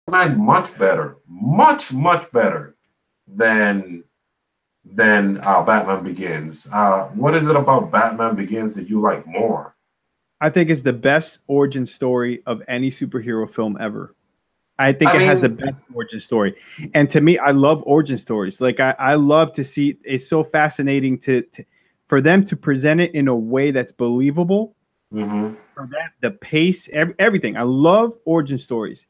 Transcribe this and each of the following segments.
Knight much better, much better than Batman Begins. What is it about Batman Begins that you like more? I think it's the best origin story of any superhero film ever. I think I it has the mean, best origin story. And to me, I love origin stories. Like I love to see it's so fascinating to for them to present it in a way that's believable. mhm. For that, the pace, everything. I love origin stories.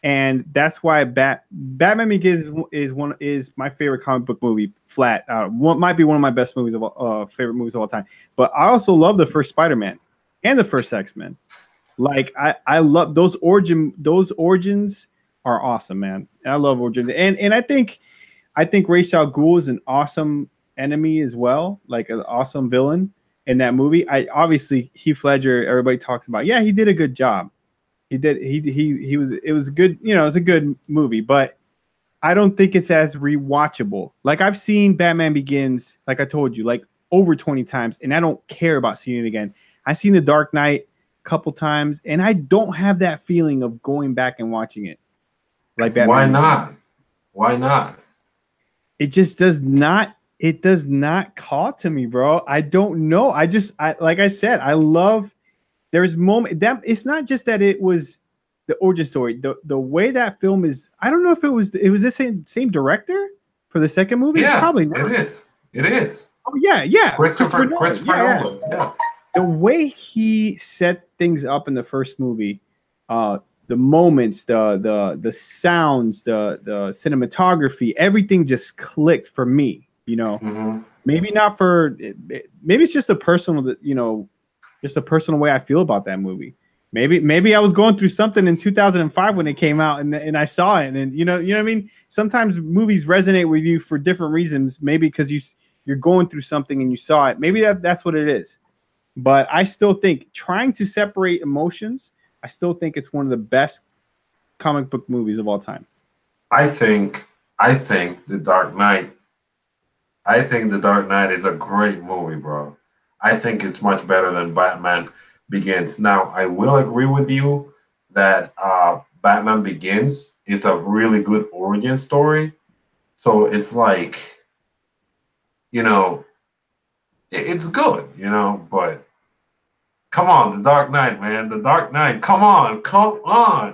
And that's why Batman Begins is my favorite comic book movie. Flat, might be one of my best movies of favorite movies of all time. But I also love the first Spider-Man and the first X-Men. Like I love those origins are awesome, man. And I love origin. And I think Ra's al Ghul is an awesome enemy as well, like an awesome villain in that movie. I obviously Heath Ledger, everybody talks about. Yeah, he did a good job. He did he was it was good, it was a good movie, but I don't think it's as rewatchable. Like I've seen Batman Begins, like I told you, like over 20 times, and I don't care about seeing it again. I've seen The Dark Knight a couple times, and I don't have that feeling of going back and watching it like Why Batman not? Begins. Why not? It just does not call to me, bro. I don't know. I like I said, I love there's moment that it's not just that it was the origin story. The way that film is, I don't know if it was the same director for the second movie. Yeah, Probably it not. is. It is. Oh yeah. Christopher Nolan. Christopher Yeah. Nolan. Yeah. The way he set things up in the first movie, the moments, the sounds, the cinematography, everything just clicked for me. Hmm. Maybe not for maybe it's just a personal, just a personal way I feel about that movie. Maybe I was going through something in 2005 when it came out, and I saw it, and what I mean. Sometimes movies resonate with you for different reasons. Maybe because you're going through something and you saw it. Maybe that's what it is. But I still think trying to separate emotions, I still think it's one of the best comic book movies of all time. I think I think The Dark Knight. I think The Dark Knight is a great movie, bro. I think it's much better than Batman Begins. Now, I will agree with you that Batman Begins is a really good origin story. So it's like, you know, it's good, but come on, The Dark Knight, man. The Dark Knight. Come on,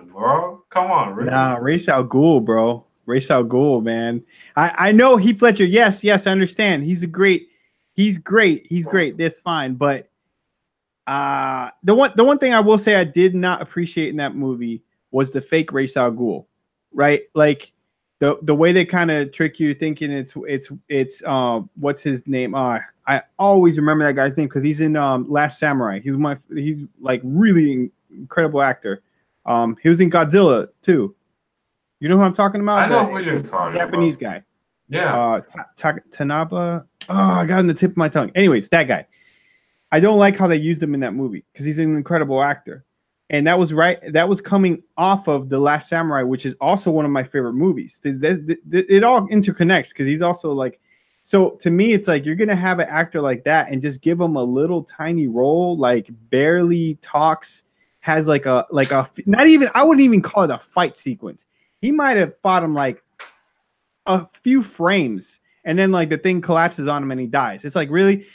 bro. Come on, really. Nah, Ra's al Ghul, bro. Ra's al Ghul, man. I know Heath Ledger. Yes, I understand. He's great. He's great. That's fine. But the one thing I will say I did not appreciate in that movie was the fake Ra's al Ghul, right? Like the way they kind of trick you thinking it's what's his name? I always remember that guy's name because he's in Last Samurai. He's like really incredible actor. He was in Godzilla too. You know who I'm talking I about? know who The you're talking Japanese about. guy. Yeah. Tanaba. Oh, I got it on the tip of my tongue. Anyways, that guy. I don't like how they used him in that movie because he's an incredible actor. And that was right. That was coming off of The Last Samurai, which is also one of my favorite movies. It all interconnects because he's also like, so to me, it's like you're gonna have an actor like that and just give him a little tiny role, like barely talks, has like a not even I wouldn't even call it a fight sequence. He might have fought him like a few frames, and then like the thing collapses on him and he dies. It's like really,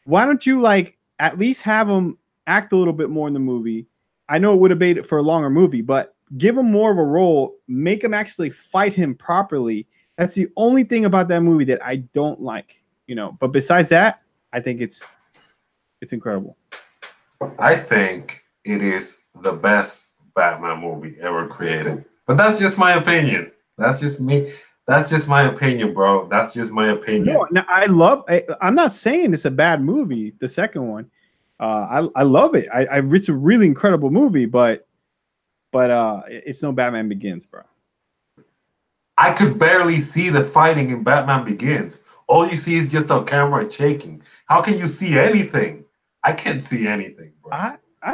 why don't you like at least have him act a little bit more in the movie? I know it would have made it for a longer movie, but give him more of a role, make him actually fight him properly. That's the only thing about that movie that I don't like. But besides that, I think it's incredible. I think it is the best Batman movie ever created. But that's just my opinion. That's just me. That's just my opinion, bro. That's just my No, opinion. I'm not saying it's a bad movie. The second one, I love it. It's a really incredible movie, but it's no Batman Begins, bro. I could barely see the fighting in Batman Begins. All you see is just a camera shaking. How can you see anything? I can't see anything, bro. I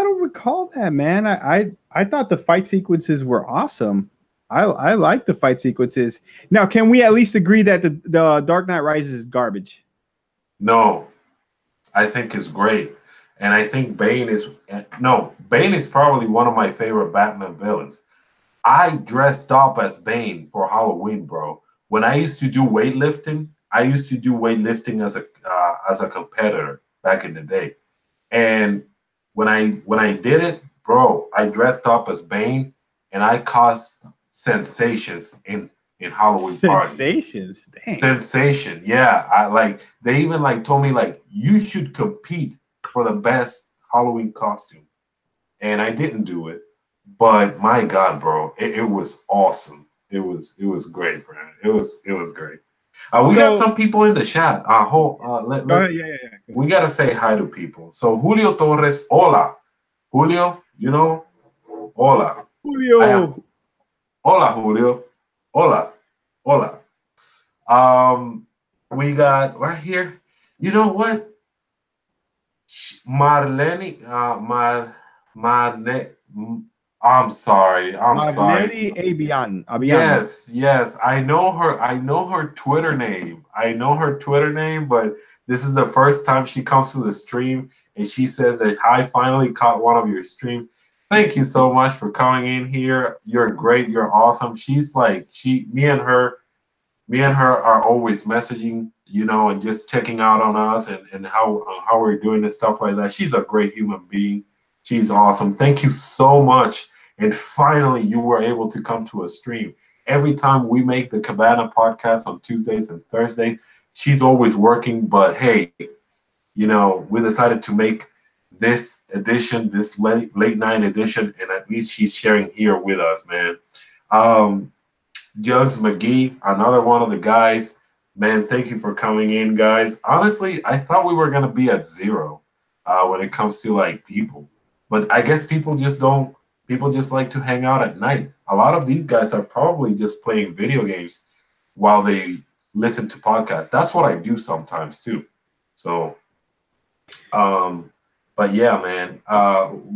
don't recall that, man. I thought the fight sequences were awesome. I like the fight sequences. Now, can we at least agree that the Dark Knight Rises is garbage? No, I think it's great. And I think Bane is no, Bane is probably one of my favorite Batman villains. I dressed up as Bane for Halloween, bro. When I used to do weightlifting, I used to do weightlifting as a competitor back in the day. And when I did it, bro, I dressed up as Bane, and I caused sensations in Halloween parties. Sensations. Dang. Sensation, yeah. I like they even like told me like you should compete for the best Halloween costume, and I didn't do it. But my God, bro, it was awesome. It was great, man. It was great. We got So, some people in the chat. Let's yeah, yeah, yeah. we gotta say hi to people. So Julio Torres, hola, Julio. Hola. I have Julio. hola, Julio. Hola, hola. We got right here. You know what? Marlene, Marne, I'm sorry. I'm sorry. Marneri Abian. Yes, yes. I know her. I know her Twitter name. I know her Twitter name, but this is the first time she comes to the stream and she says that I finally caught one of your streams. Thank you so much for coming in here. You're great. You're awesome. She's like me and her are always messaging, and just checking out on us and how we're doing and stuff like that. She's a great human being. She's awesome. Thank you so much. And finally, you were able to come to a stream. Every time we make the Cabana podcast on Tuesdays and Thursdays, she's always working. But hey, we decided to make this edition, this late night edition, and at least she's sharing here with us, man. Jugs McGee, another one of the guys. Man, thank you for coming in, guys. Honestly, I thought we were gonna be at zero when it comes to like people, but I guess people just don't. People just like to hang out at night. A lot of these guys are probably just playing video games while they listen to podcasts. That's what I do sometimes too. So, but yeah, man.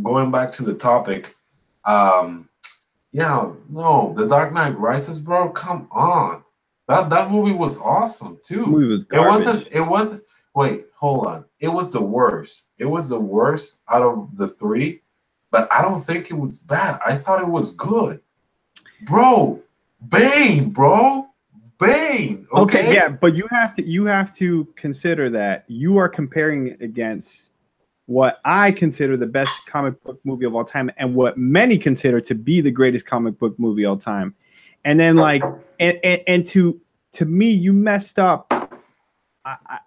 Going back to the topic, yeah, no, The Dark Knight Rises, bro. Come on, that movie was awesome too. The movie was It garbage. wasn't. It wasn't. Wait, hold on. It was the worst. It was the worst out of the three, but I don't think it was bad. I thought it was good, bro. Bane, bro. Bane. Okay, yeah, but you have to consider that you are comparing it against what I consider the best comic book movie of all time, and what many consider to be the greatest comic book movie of all time. And then like, and to me, you messed up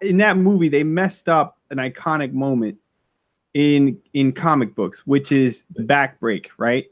in that movie. They messed up an iconic moment in comic books, which is the back break, right?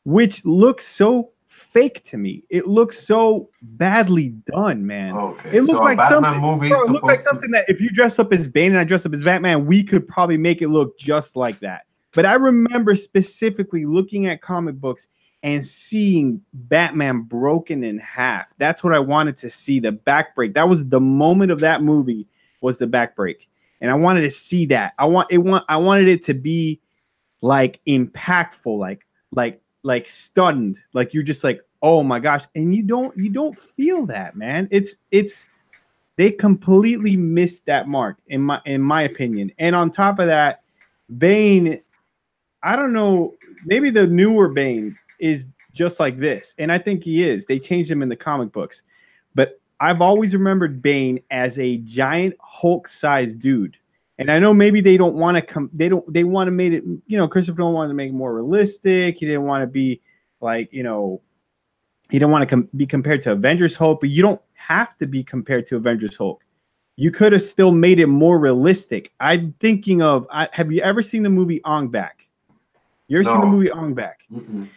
Which looks so fake to me. It looks so badly done, man. Okay. It looked like something. Movie Bro, it looked like something that if you dress up as Bane and I dress up as Batman, we could probably make it look just like that. But I remember specifically looking at comic books and seeing Batman broken in half. That's what I wanted to see. The back break. That was the moment of that movie. Was the back break, and I wanted to see that. I wanted it to be like impactful, like stunned, like you're just like, oh my gosh, and you don't feel that, man. It's they completely missed that mark in my opinion. And on top of that, Bane, I don't know, maybe the newer Bane is just like this, and I think he is. They changed him in the comic books, but I've always remembered Bane as a giant Hulk-sized dude. And I know maybe they don't want to come. They want to make it. Christopher Nolan wanted to make it more realistic. He didn't want to be like, he didn't want to be compared to Avengers Hulk. But you don't have to be compared to Avengers Hulk. You could have still made it more realistic. I'm thinking of. Have you ever seen the movie Ong Bak? You ever seen the movie Ong Bak? Mm-mm.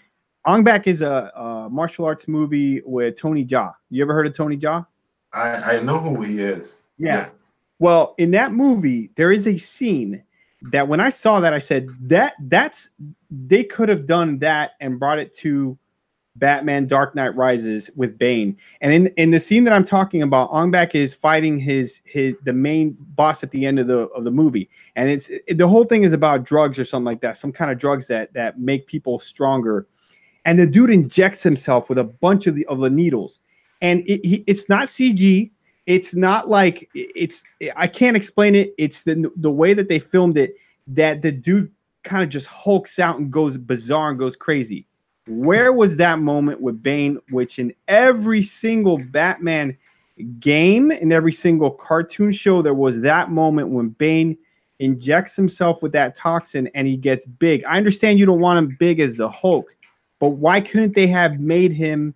Ong Bak is a martial arts movie with Tony Jaa. You ever heard of Tony Jaa? I know who he is. Yeah. Well, in that movie, there is a scene that when I saw that, I said that's they could have done that and brought it to Batman Dark Knight Rises with Bane. And in the scene that I'm talking about, Ong Bak is fighting the main boss at the end of the movie. And the whole thing is about drugs or something like that, some kind of drugs that make people stronger. And the dude injects himself with a bunch of the needles. And it's not CG. It's not like I can't explain it. It's the way that they filmed it, that the dude kind of just hulks out and goes bizarre and goes crazy. Where was that moment with Bane, which in every single Batman game, in every single cartoon show, there was that moment when Bane injects himself with that toxin and he gets big. I understand you don't want him big as the Hulk, but why couldn't they have made him,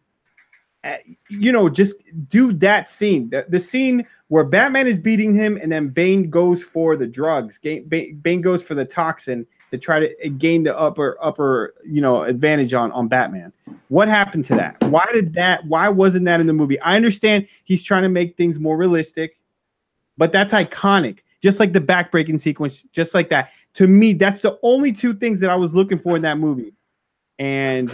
just do that scene? The scene where Batman is beating him and then Bane goes for the drugs. Bane goes for the toxin to try to gain the upper advantage on Batman. What happened to that? Why wasn't that in the movie? I understand he's trying to make things more realistic, but that's iconic. Just like the backbreaking sequence, just like that. To me, that's the only two things that I was looking for in that movie. And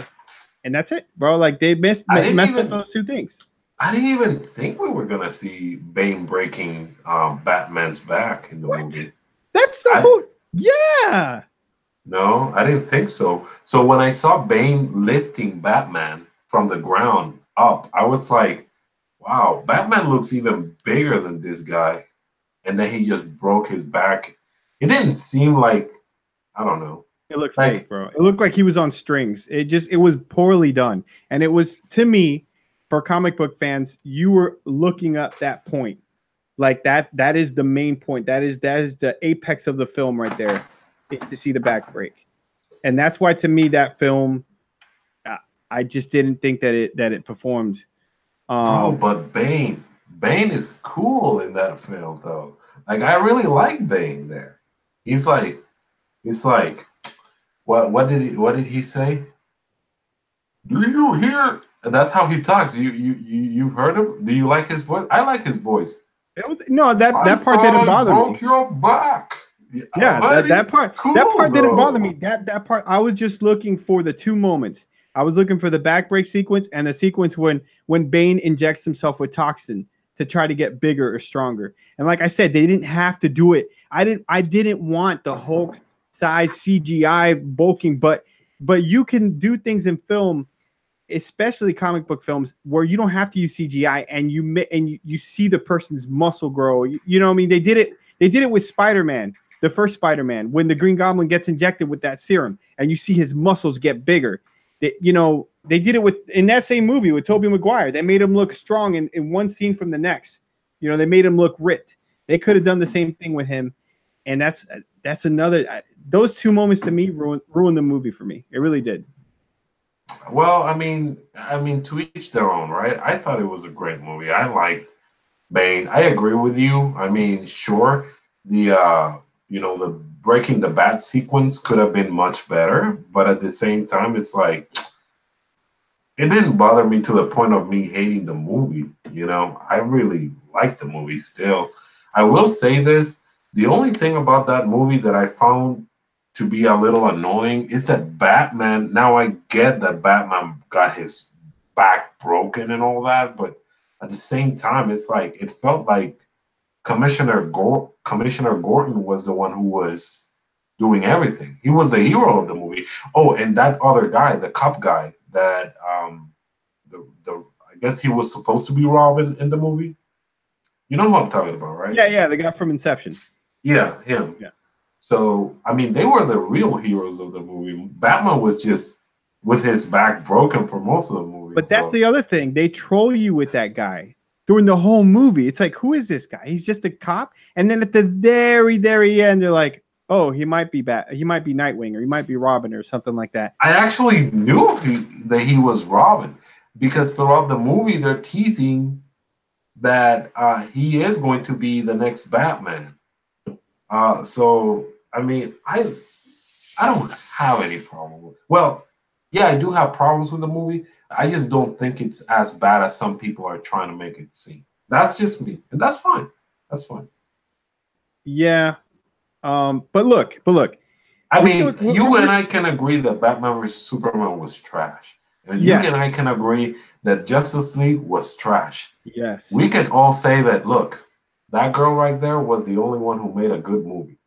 that's it, bro. Like they messed up those two things. I didn't even think we were gonna see Bane breaking Batman's back in the movie. That's the whole. Yeah. No, I didn't think so. So when I saw Bane lifting Batman from the ground up, I was like, wow, Batman looks even bigger than this guy. And then he just broke his back. It didn't seem like, I don't know. It looked fake, bro. It looked like he was on strings. It was poorly done. And it was, to me, for comic book fans, you were looking up that point. Like that is the main point. That is the apex of the film right there. To see the back break, and that's why to me that film, I just didn't think that it performed. But Bane is cool in that film though. Like I really like Bane there. He's like, what did he say? Do you hear? And that's how he talks. You heard him? Do you like his voice? I like his voice. That part didn't bother me. Broke your back. Yeah, that part cool, didn't bother me. That part, I was just looking for the two moments. I was looking for the backbreak sequence and the sequence when Bane injects himself with toxin to try to get bigger or stronger. And like I said, they didn't have to do it. I didn't want the Hulk size CGI bulking, but you can do things in film, especially comic book films, where you don't have to use CGI and you see the person's muscle grow. You know what I mean? They did it with Spider-Man. The first Spider-Man, when the Green Goblin gets injected with that serum and you see his muscles get bigger. They did it in that same movie with Tobey Maguire. They made him look strong in one scene from the next. They made him look ripped. They could have done the same thing with him. And that's another, those two moments to me ruined the movie for me. It really did. Well, I mean, to each their own, right? I thought it was a great movie. I liked Bane. I agree with you. I mean, sure, the breaking the bat sequence could have been much better, but at the same time, it's like it didn't bother me to the point of me hating the movie. I really liked the movie still. I will say this: the only thing about that movie that I found to be a little annoying is that Batman. Now I get that Batman got his back broken and all that, but at the same time, it's like it felt like Commissioner Gordon was the one who was doing everything. He was the hero of the movie. Oh, and that other guy, the cop guy, that I guess he was supposed to be Robin in the movie. You know what I'm talking about, right? Yeah, the guy from Inception. Yeah, him. Yeah. So I mean, they were the real heroes of the movie. Batman was just with his back broken for most of the movie. But that's the other thing. They troll you with that guy during the whole movie. It's like, who is this guy? He's just a cop. And then at the very, very end, they're like, oh, he might be he might be Nightwing, or he might be Robin, or something like that. I actually knew that he was Robin, because throughout the movie, they're teasing that he is going to be the next Batman. So, I mean, I don't have any problem with it. Well, yeah, I do have problems with the movie. I just don't think it's as bad as some people are trying to make it seem. That's just me, and that's fine. That's fine. Yeah, but look. I mean, you and I can agree that Batman vs Superman was trash, and you and I can agree that Justice League was trash. Yes, we can all say that. Look, that girl right there was the only one who made a good movie.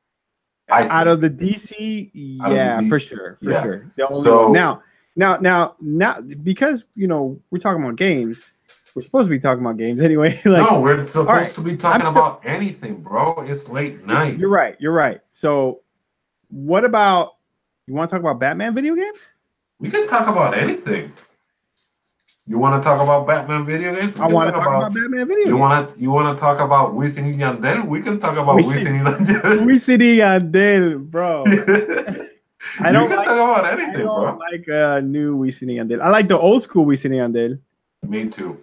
Out of the DC, for sure. So now, because we're talking about games. We're supposed to be talking about games anyway. No, we're supposed to be talking about anything, bro. It's late night. You're right. So, what about, you want to talk about Batman video games? We can talk about anything. You want to talk about Batman video games? I want to talk about Batman video games. You want to talk about Wisin y Yandel? We can talk about Wisin y Yandel. Wisin y Yandel, bro. I don't talk about anything, bro. I don't like new Wisin y Yandel. I like the old school Wisin y Yandel. Me too.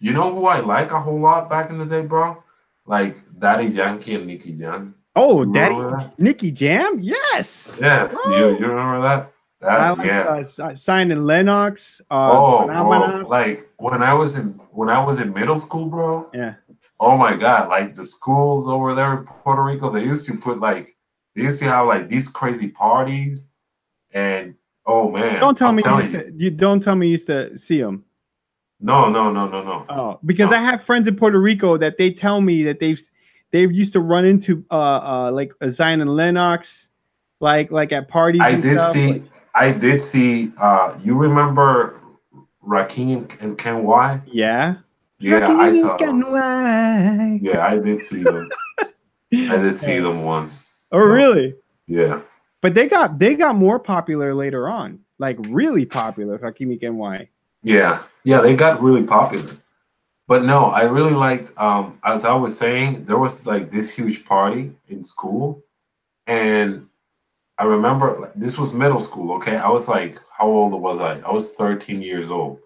You know who I like a whole lot back in the day, bro? Like Daddy Yankee and Nicky Jam. Oh, Nicky Jam? Yes. Yes. You remember that? I like Signing Lennox. Bro, like when I was in middle school, bro. Yeah. Oh my God! Like the schools over there in Puerto Rico, they used to have like these crazy parties, and oh man! Don't tell me you used to see them. No. Oh, because I have friends in Puerto Rico that they tell me that they've used to run into like Zion and Lennox, like at parties. I did see. You remember Rakim and Ken Y? Yeah. Yeah, I saw them. Yeah, I did see them. I did see them once. Oh, really? Yeah. But they got more popular later on, like really popular. Rakim and Ken Y. Yeah, they got really popular. But no, I really liked. As I was saying, there was like this huge party in school, and I remember this was middle school. Okay, I was like, how old was I? I was 13 years old,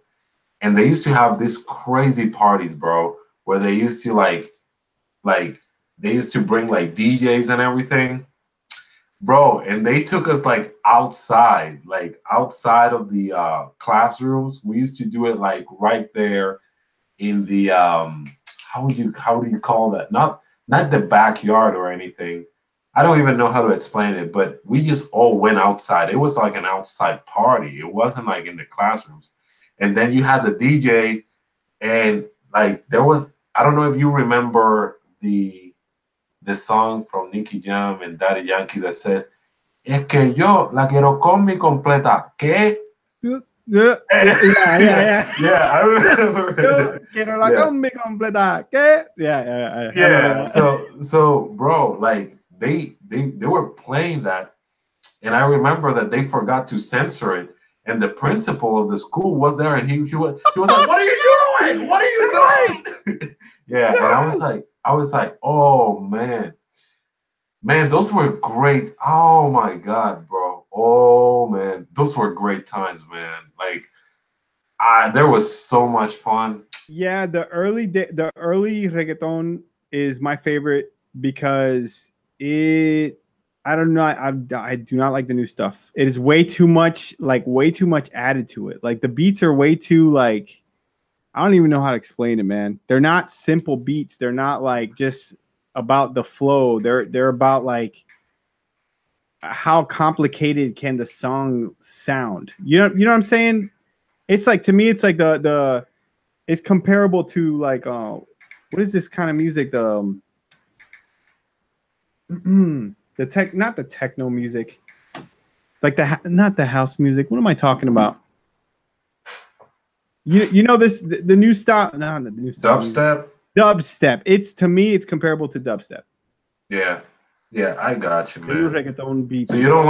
and they used to have these crazy parties, bro, where they used to like they used to bring like DJs and everything, bro, and they took us like outside of the classrooms. We used to do it like right there in the how do you call that? Not the backyard or anything. I don't even know how to explain it, but we just all went outside. It was like an outside party. It wasn't like in the classrooms. And then you had the DJ, and like there was, I don't know if you remember the song from Nicky Jam and Daddy Yankee that said, "Es que yo la quiero con mi completa." ¿Qué? Yeah. Yeah, I remember. Yo quiero la combi completa. ¿Qué? Yeah. So, bro, like they were playing that, and I remember that they forgot to censor it, and the principal of the school was there, and he was like, "What are you doing? What are you doing?" Yeah, and I was like, oh man, those were great. Oh my God, bro. Oh man, those were great times, man. Like, there was so much fun. Yeah, the early reggaeton is my favorite because I don't know. I do not like the new stuff. It is way too much added to it. Like the beats are way too like, I don't even know how to explain it, man. They're not simple beats. They're not like just about the flow. They're about like how complicated can the song sound. You know what I'm saying? It's like, to me, it's like it's comparable to like what is this kind of music? Not the techno music, like not the house music. What am I talking about? You know this the new style? No, the new style. Dubstep. Dubstep. To me, it's comparable to dubstep. Yeah, I got you, man. Reggaeton beats. So you don't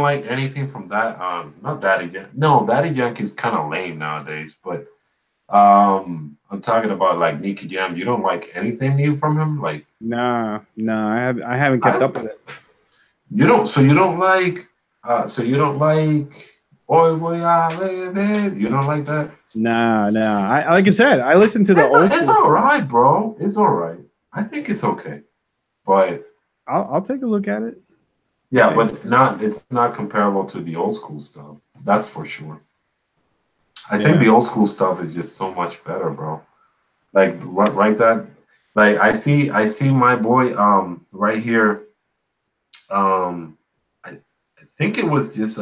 like anything from that? Not Daddy Yankee. No, Daddy Yankee is kind of lame nowadays. But I'm talking about like Nicky Jam. You don't like anything new from him? Like, nah. I haven't kept up with it. You don't. So you don't like. Oy Boy Baby. You don't like that? Nah. I like I said, I listen to the old. It's all right, bro. It's all right. I think it's okay, but I'll take a look at it. Yeah, but it's not comparable to the old school stuff. That's for sure. I think the old school stuff is just so much better, bro. Like that. Like I see my boy right here. I think it was just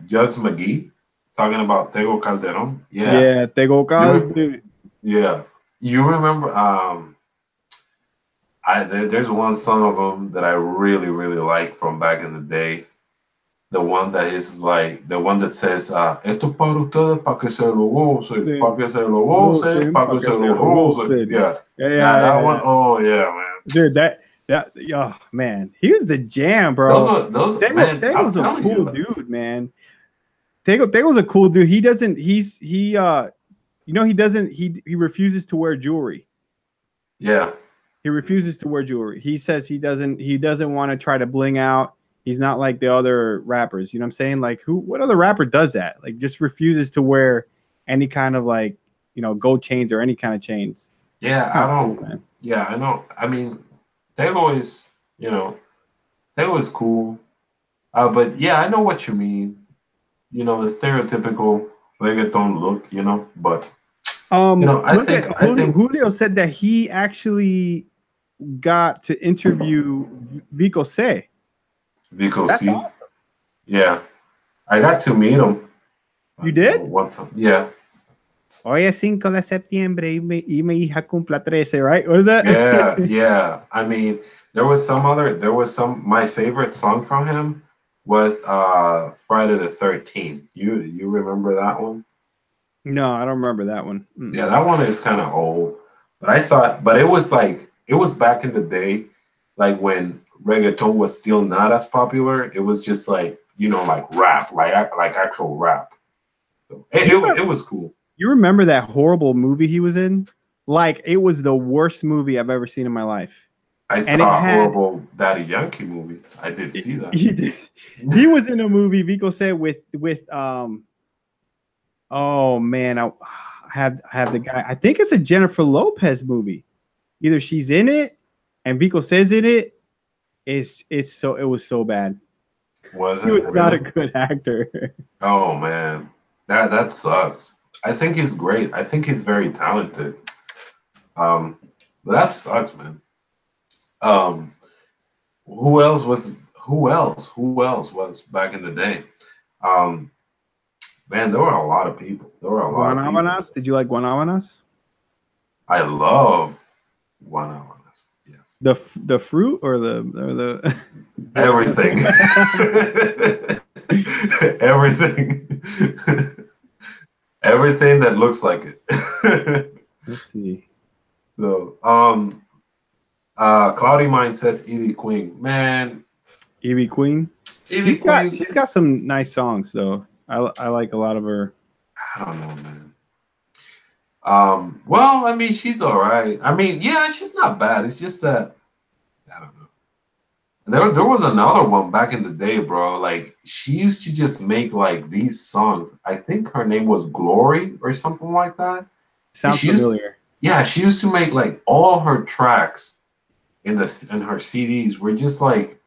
Jugs McGee talking about Tego Calderon. Yeah, Tego Calderon. Yeah, you remember? There's one song of him that I really, really like from back in the day. The one that says, "Esto para ustedes para que se lo gocen, para que se lo gocen, para que se lo gocen." Yeah, that one. Oh yeah, man. Dude, that. Oh man, he was the jam, bro. Those That was a cool dude, dude, man. Tego's a cool dude. He refuses to wear jewelry. Yeah. He refuses to wear jewelry. He says he doesn't want to try to bling out. He's not like the other rappers. You know what I'm saying? Like what other rapper does that? Like just refuses to wear any kind of like, gold chains or any kind of chains. Yeah, I don't. Cool, yeah, I know. I mean, Tego is, Tego is cool. But yeah, I know what you mean. The stereotypical reggaeton look, but I think Julio said that he actually got to interview Vico C. Vico C. Awesome. Yeah. I got to meet him. You did? One time. Yeah. Hoy es 5 de septiembre y mi hija cumple 13, right? What is that? Yeah, yeah. I mean, my favorite song from him was Friday the 13th. You remember that one? No, I don't remember that one. Yeah, that one is kind of old. But it was back in the day, like when reggaeton was still not as popular. It was just like, like rap, like actual rap. So it was cool. You remember that horrible movie he was in? Like, it was the worst movie I've ever seen in my life. I saw a horrible Daddy Yankee movie. I did see that. He was in a movie, Vico said, with oh man, I have the guy. I think it's a Jennifer Lopez movie. Either she's in it and Vico says in it. It was so bad. Was it? He was not a good actor. Oh man. That sucks. I think he's great. I think he's very talented. But that sucks, man. Who else was back in the day? Man, there were a lot of people. Guanábanas? Did you like Guanábanas? I love Guanábanas. Yes. The fruit or the everything. Everything. Everything that looks like it. Let's see. So, Cloudy Mind says Evie Queen. Man. Evie Queen? She's got some nice songs, though. I like a lot of her. I don't know, man. Well, I mean, she's all right. I mean, yeah, she's not bad. It's just that, I don't know. There was another one back in the day, bro. Like, she used to just make, like, these songs. I think her name was Glory or something like that. Sounds familiar. She used to make, like, all her tracks in her CDs were just, like,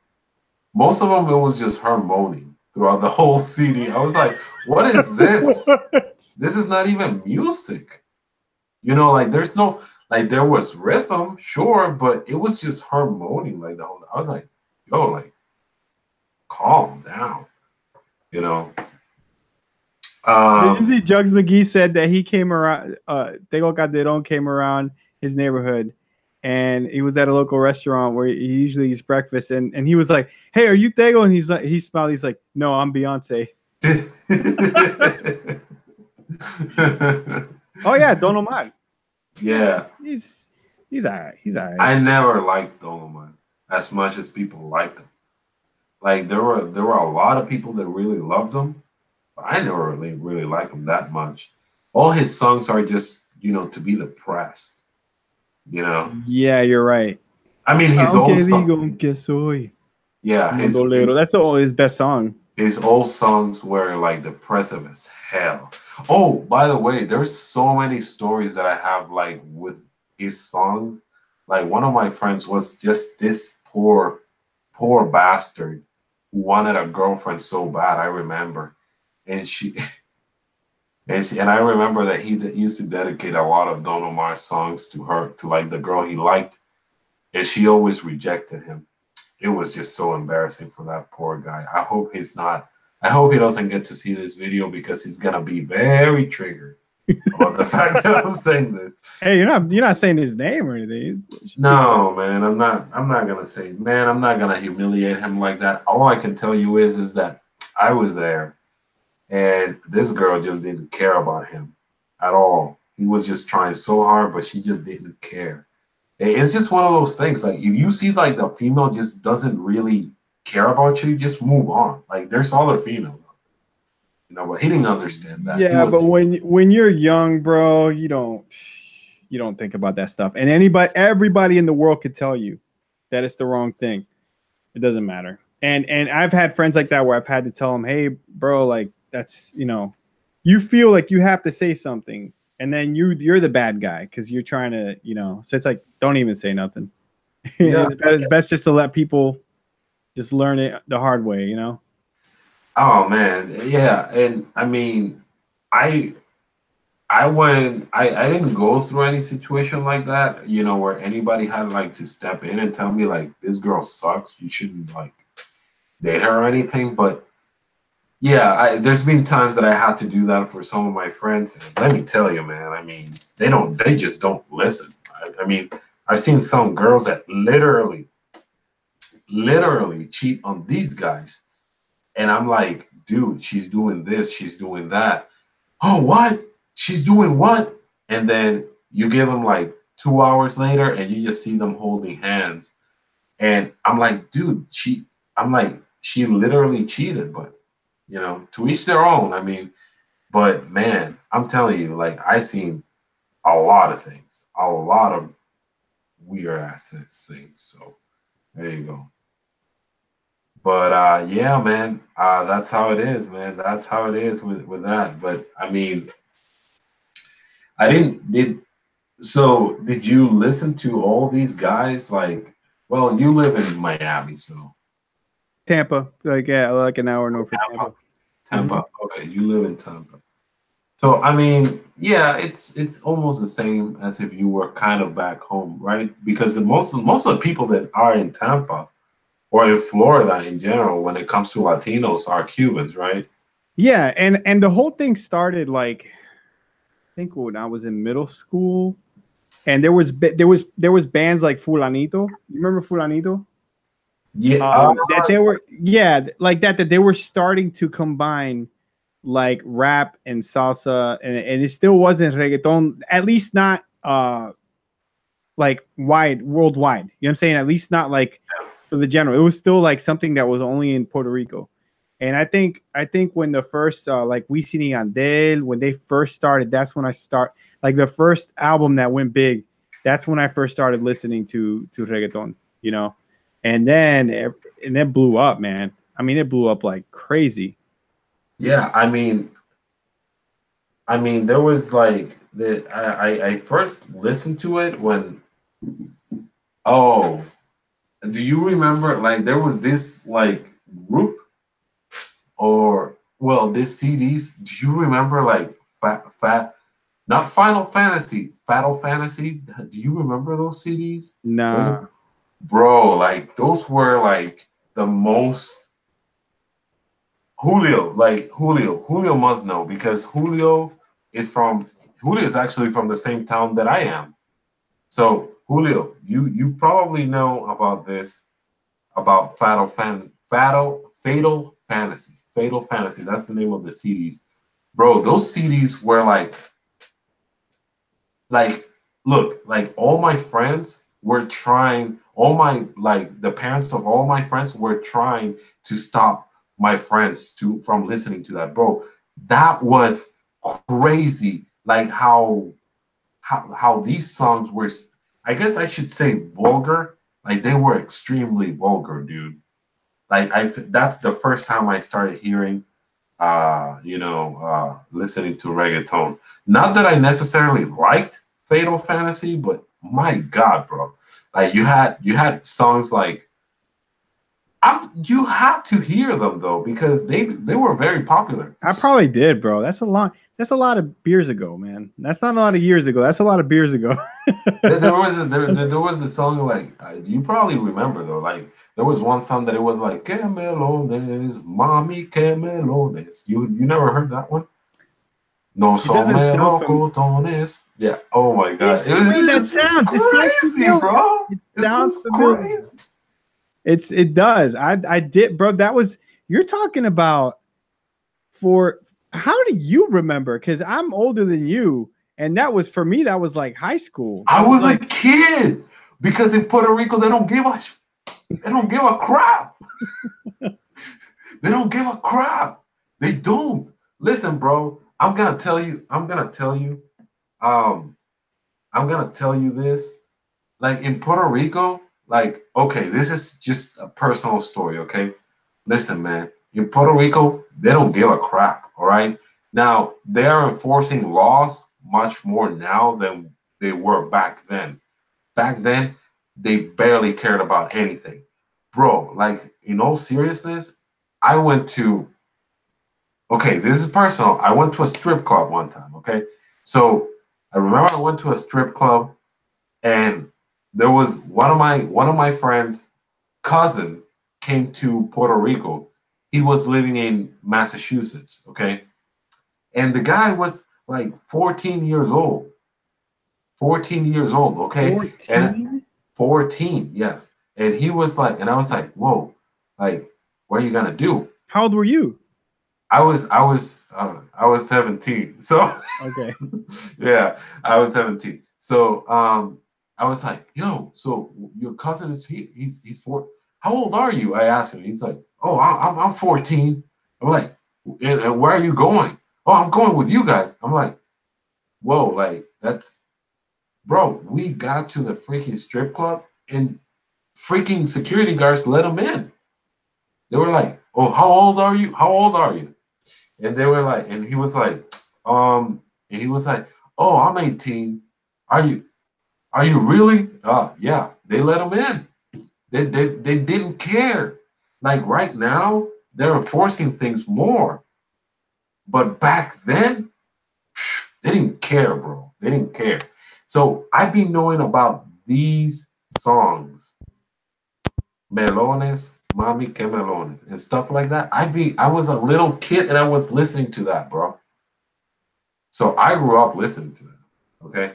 most of them, it was just her moaning throughout the whole CD. I was like, what is this? This is not even music. Like, there's no, like, there was rhythm, sure, but it was just her moaning, like, the whole, I was like, yo, like, calm down, Did you see Jugs McGee said that he came around, Tego Calderon came around his neighborhood and he was at a local restaurant where he usually eats breakfast and he was like, hey, are you Tego? And he's like, he smiled, he's like, no, I'm Beyonce. Oh yeah, Don Omar. Yeah. He's all right. He's all right. I never liked Don Omar as much as people liked him. Like there were a lot of people that really loved him, but I never really liked him that much. All his songs are just, to be depressed. Yeah, you're right. I mean, his old songs. Yeah, that's his best song. His old songs were like depressive as hell. Oh, by the way, there's so many stories that I have like with his songs. Like one of my friends was just this poor bastard who wanted a girlfriend so bad. I remember, and I remember that he used to dedicate a lot of Don Omar songs to her, to like the girl he liked, and she always rejected him. It was just so embarrassing for that poor guy. I hope he doesn't get to see this video because he's gonna be very triggered about the fact that I'm saying this. Hey, you're not saying his name or anything. No, man, I'm not gonna say, man, I'm not gonna humiliate him like that. All I can tell you is that I was there and this girl just didn't care about him at all. He was just trying so hard, but she just didn't care. It's just one of those things. Like if you see like the female just doesn't really care about you, just move on. Like there's other females out You know, but he didn't understand that. Yeah, but when you're young, bro, you don't think about that stuff. And everybody in the world could tell you that it's the wrong thing. It doesn't matter. And I've had friends like that where I've had to tell them, hey, bro, like that's, you feel like you have to say something, and then you're the bad guy because you're trying to, so it's like, don't even say nothing. Yeah. It's best just to let people just learn it the hard way, Oh man, yeah, and I mean, I I didn't go through any situation like that, where anybody had like to step in and tell me like this girl sucks, you shouldn't like date her or anything. But yeah, there's been times that I had to do that for some of my friends. And let me tell you, man, I mean, they just don't listen. I mean, I've seen some girls that literally cheat on these guys. And I'm like, dude, she's doing this, she's doing that. Oh, what? She's doing what? And then you give them like 2 hours later and you just see them holding hands. And I'm like, dude, she literally cheated, but to each their own. I mean, but man, I'm telling you, like I seen a lot of things, a lot of weird ass things. So there you go. But yeah, man, that's how it is, man. That's how it is with that. But I mean, did you listen to all these guys? Like, well, you live in Miami, so Tampa, like an hour north of Tampa. Tampa. Okay, you live in Tampa. So I mean, yeah, it's almost the same as if you were kind of back home, right? Because most of the people that are in Tampa or in Florida in general, when it comes to Latinos, are Cubans, right? Yeah, and the whole thing started like, I think when I was in middle school, and there was bands like Fulanito. You remember Fulanito? Yeah, that they were like that they were starting to combine like rap and salsa, and it still wasn't reggaeton, at least not like worldwide. You know what I'm saying? At least not like for the general. It was still like something that was only in Puerto Rico. And I think when the first like Wisin y Yandel, when they first started, that's when I start like the first album that went big. That's when I first started listening to reggaeton, and then it blew up, man. I mean, it blew up like crazy. Yeah, I mean, there was like I first listened to it when, oh, do you remember like there was this like group or well this CDs? Do you remember like not Final Fantasy, Fatal Fantasy? Do you remember those CDs? Nah, bro, like those were like the most. Julio must know because Julio is actually from the same town that I am. So Julio, you probably know about this, about Fatal Fantasy. Fatal Fantasy, that's the name of the CDs. Bro, those CDs were like look, like all my friends were trying, the parents of all my friends were trying to stop my friends from listening to that, bro. That was crazy. Like how these songs were, I guess I should say vulgar. Like they were extremely vulgar, dude. Like that's the first time I started hearing, listening to reggaeton. Not that I necessarily liked Fatal Fantasy, but my God, bro. Like you had songs like, you had to hear them though because they were very popular. I probably did, bro. That's a lot of beers ago, man. That's not a lot of years ago. That's a lot of beers ago. there was a song like you probably remember though. Like there was one song that it was like "Que melones, mommy, que melones." You never heard that one? No son melocotones. Yeah. Oh my God. That sounds crazy, bro. It sounds crazy. It does. I did, bro. That was, you're talking about how do you remember? Because I'm older than you, and that was for me. That was like high school. I was a kid because in Puerto Rico they don't give a crap. They don't give a crap. They don't. listen, bro. I'm gonna tell you. Um, I'm gonna tell you this. Like in Puerto Rico, like okay, this is just a personal story. Okay, listen, man. In Puerto Rico, they don't give a crap. All right. Now they are enforcing laws much more now than they were back then. Back then, they barely cared about anything, bro. Like in all seriousness, I went to okay, this is personal. I went to a strip club one time, okay? So I remember I went to a strip club and there was one of my friends' cousin came to Puerto Rico. He was living in Massachusetts, okay? And the guy was like 14 years old. 14 years old, okay? And 14? 14, yes. And he was like, and I was like, whoa, like, what are you gonna do? How old were you? I was 17. So Okay. yeah, I was 17. So I was like, yo, so your cousin is he's four. How old are you? I asked him. He's like, oh, I'm 14. I'm like, and where are you going? Oh, I'm going with you guys. I'm like, whoa, like that's bro. We got to the freaking strip club and freaking security guards let him in. They were like, oh, how old are you? How old are you? And they were like, and he was like, and he was like, oh, I'm 18. Are you really? Yeah, they let him in. They didn't care. Like right now, they're enforcing things more. But back then, they didn't care, bro. They didn't care. So I've been knowing about these songs, Melones, Mami que Melones, and stuff like that. I was a little kid and I was listening to that, bro. So I grew up listening to it. Okay.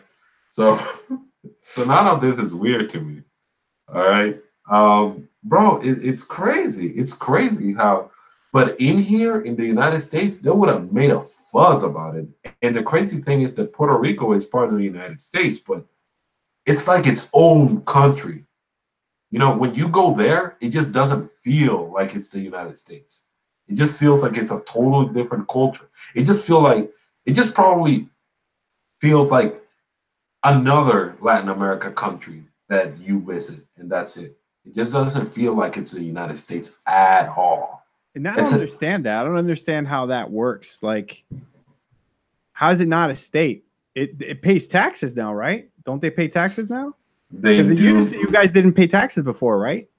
So so none of this is weird to me. All right. Bro, it's crazy. It's crazy how but in here in the United States, they would have made a fuzz about it. And the crazy thing is that Puerto Rico is part of the United States, but it's like its own country. You know, when you go there, it just doesn't feel like it's the United States. It just feels like it's a totally different culture. It just probably feels like another Latin America country that you visit, and that's it. It just doesn't feel like it's the United States at all. And I don't It's a understand that. I don't understand how that works. Like, how is it not a state? It pays taxes now, right? Don't they pay taxes now? they Because do you guys didn't pay taxes before, right?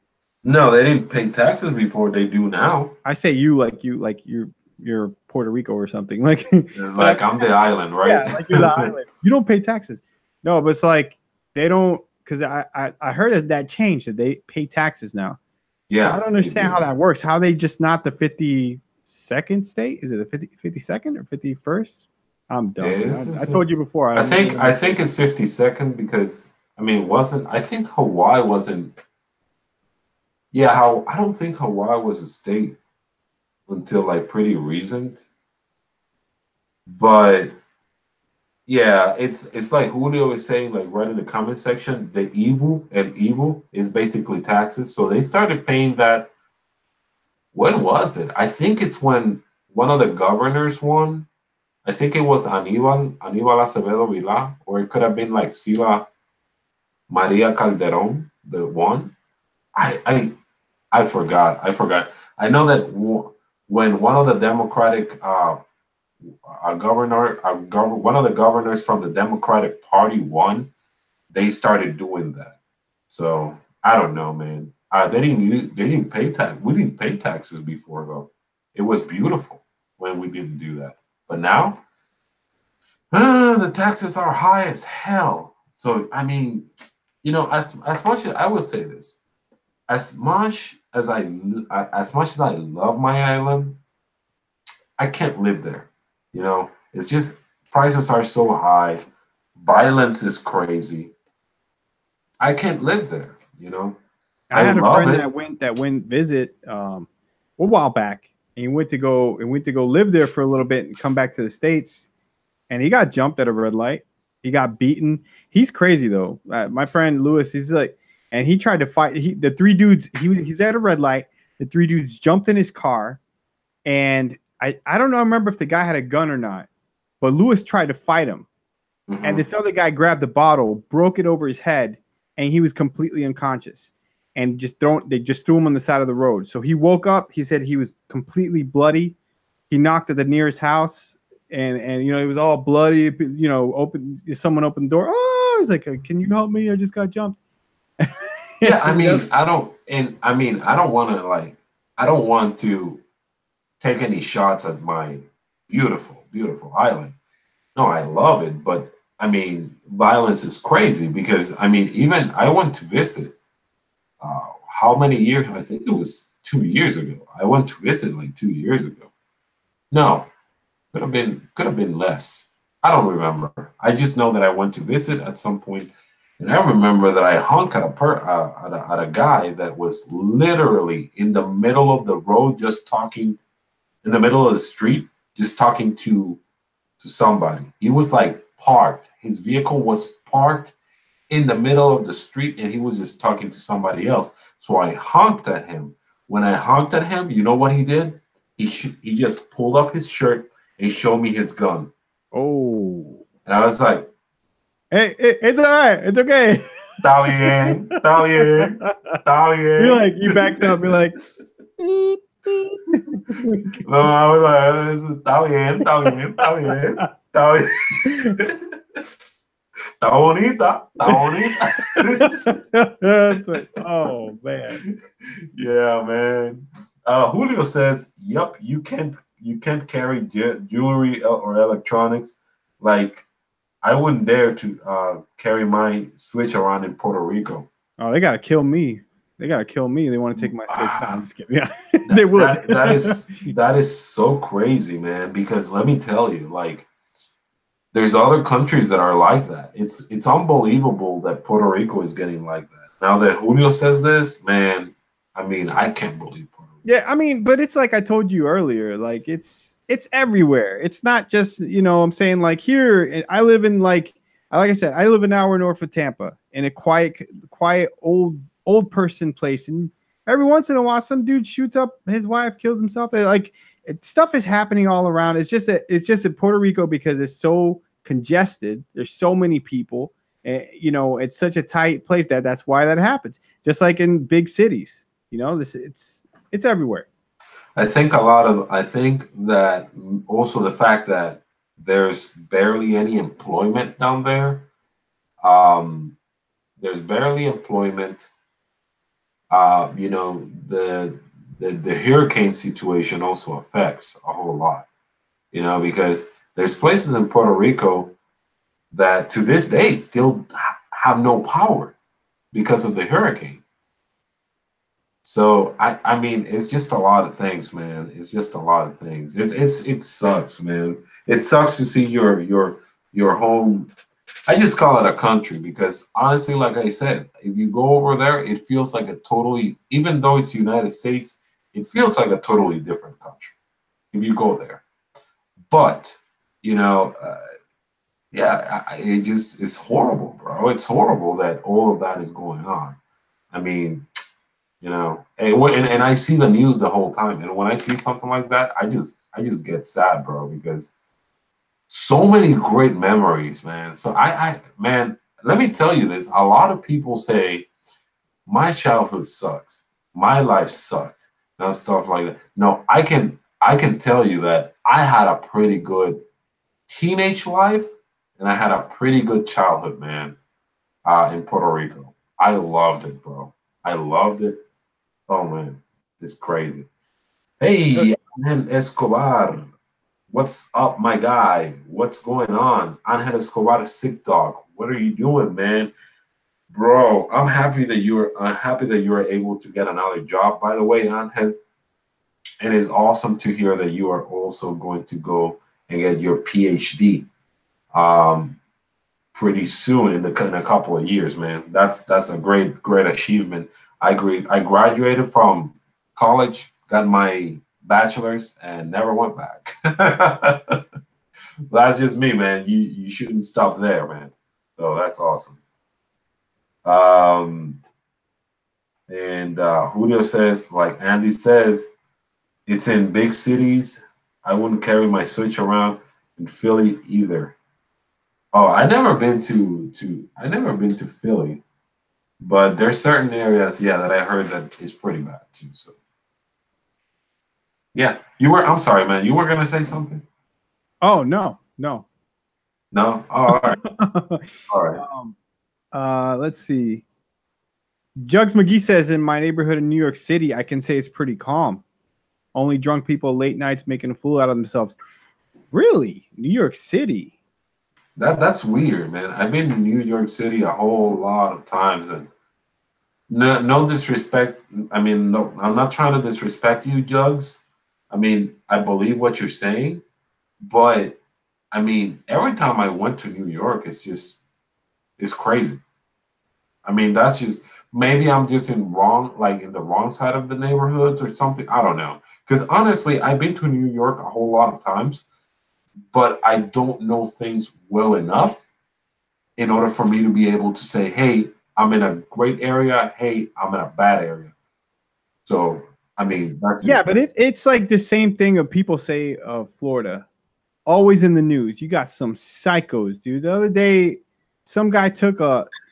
no, they didn't pay taxes before they do now. I say like you're Puerto Rico or something. Like, Like I'm the island, yeah, right? like you're the island. You don't pay taxes. No, but it's like they don't because I heard that changed that they pay taxes now. I Yeah, don't they understand do. how that works. How they just not the 52nd state? Is it the 52nd or 51st? I'm dumb. It's Man. I just- told you before. I I don't think know. I think it's 52nd because I mean wasn't I think Hawaii wasn't yeah how I don't think Hawaii was a state until like pretty recent. But yeah, it's like Julio is saying, like right in the comment section, the evil is basically taxes. So they started paying that. When was it? I think it's when one of the governors won. I think it was Aníbal Acevedo Vilá, or it could have been like Sila Maria Calderon, the one. I I I forgot. I know that when one of the Democratic one of the governors from the Democratic Party won, they started doing that. So I don't know, man. They didn't pay tax. We didn't pay taxes before though. It was beautiful when we didn't do that. But now, the taxes are high as hell. So I mean, as much as I would say this, as much as I love my island, I can't live there. It's just prices are so high, violence is crazy. I can't live there. I I had a love friend it. that went visit a while back, and he went to go live there for a little bit and come back to the States, and he got jumped at a red light. He got beaten. He's crazy though. My friend Lewis, he's like, and he tried to fight. The three dudes. He's at a red light. The three dudes jumped in his car, and I don't know. I remember if the guy had a gun or not, but Lewis tried to fight him, and this other guy grabbed the bottle, broke it over his head, and he was completely unconscious. And they just threw him on the side of the road. So he woke up. He said he was completely bloody. He knocked at the nearest house, and he was all bloody. Someone opened the door. Oh, he's like, "Can you help me? I just got jumped." Yeah, I mean, I don't want to take any shots at my beautiful, beautiful island. No, I love it, but I mean, violence is crazy because I mean, even I went to visit. How many years? I think it was 2 years ago. I went to visit like 2 years ago. No, could have been less. I don't remember. I just know that I went to visit at some point, and I remember that I honked at a guy that was literally in the middle of the road, just talking in the middle of the street, just talking to somebody. He was like parked. His vehicle was parked in the middle of the street, and he was just talking to somebody else. So I honked at him. When I honked at him, you know what he did? He just pulled up his shirt and showed me his gun. Oh. And I was like, "Hey, it's all right. It's okay." Está bien, está bien, está bien. You're like, you backed up. You're like, no, I was like, está bien, está bien, está bien, está bien. Está bonita, está bonita. It's like, oh man. Yeah, man. Julio says, "Yep, you can't carry jewelry or electronics. Like, I wouldn't dare to carry my Switch around in Puerto Rico." Oh, they gotta kill me. They gotta kill me. They want to take my Switch. I'm just kidding. Yeah, they would. That is so crazy, man. Because let me tell you, like, there's other countries that are like that. It's unbelievable that Puerto Rico is getting like that. Now that Julio says this, man, I mean, I can't believe Puerto Rico. Yeah, I mean, but it's like I told you earlier, like it's everywhere. It's not just, I'm saying like here, I live in like I said, I live an hour north of Tampa in a quiet old person place. And every once in a while, some dude shoots up his wife, kills himself. Stuff is happening all around. It's just in Puerto Rico because it's so congested. There's so many people. It's such a tight place that's why that happens. Just like in big cities, it's everywhere. I think that also the fact that there's barely any employment down there. There's barely employment. The hurricane situation also affects a whole lot. Because there's places in Puerto Rico that to this day still have no power because of the hurricane. So I mean, it's just a lot of things, man. It's just a lot of things. It sucks, man. It sucks to see your home. I just call it a country because honestly, like I said, if you go over there, it feels like even though it's United States, it feels like a totally different country if you go there. But it's horrible, bro. It's horrible that all of that is going on. I mean, and I see the news the whole time, and when I see something like that, I just get sad, bro, because so many great memories, man. So man, let me tell you this: a lot of people say my childhood sucks, my life sucked, and stuff like that. No, I can tell you that I had a pretty good teenage life, and I had a pretty good childhood, man. In Puerto Rico, I loved it, bro. I loved it. Oh man, it's crazy. Hey, Angel Escobar, what's up, my guy? What's going on? Angel Escobar, sick dog. What are you doing, man? Bro, I'm happy that you were able to get another job. By the way, Angel, it is awesome to hear that you are also going to go and get your PhD pretty soon in a couple of years, man. That's a great achievement. I graduated from college, got my bachelor's, and never went back. That's just me, man. You shouldn't stop there, man. So that's awesome. And Julio says, like Andy says, it's in big cities. I wouldn't carry my Switch around in Philly either. Oh, I never been to Philly, but there's certain areas, yeah, that I heard that is pretty bad too. So yeah, I'm sorry, man. You were gonna say something? Oh no, no. No? Oh, all right. All right. Let's see. Jugs McGee says, in my neighborhood in New York City, I can say it's pretty calm. Only drunk people late nights making a fool out of themselves. Really? New York City? That's weird, man. I've been to New York City a whole lot of times, and no disrespect. I mean, no, I'm not trying to disrespect you, Jugs. I mean, I believe what you're saying, but I mean, every time I went to New York, it's crazy. I mean, that's just maybe I'm just in the wrong side of the neighborhoods or something. I don't know. Because honestly, I've been to New York a whole lot of times, but I don't know things well enough in order for me to be able to say, hey, I'm in a great area. Hey, I'm in a bad area. So, I mean, yeah, but it's like the same thing of people say of Florida. Always in the news. You got some psychos, dude. The other day, some guy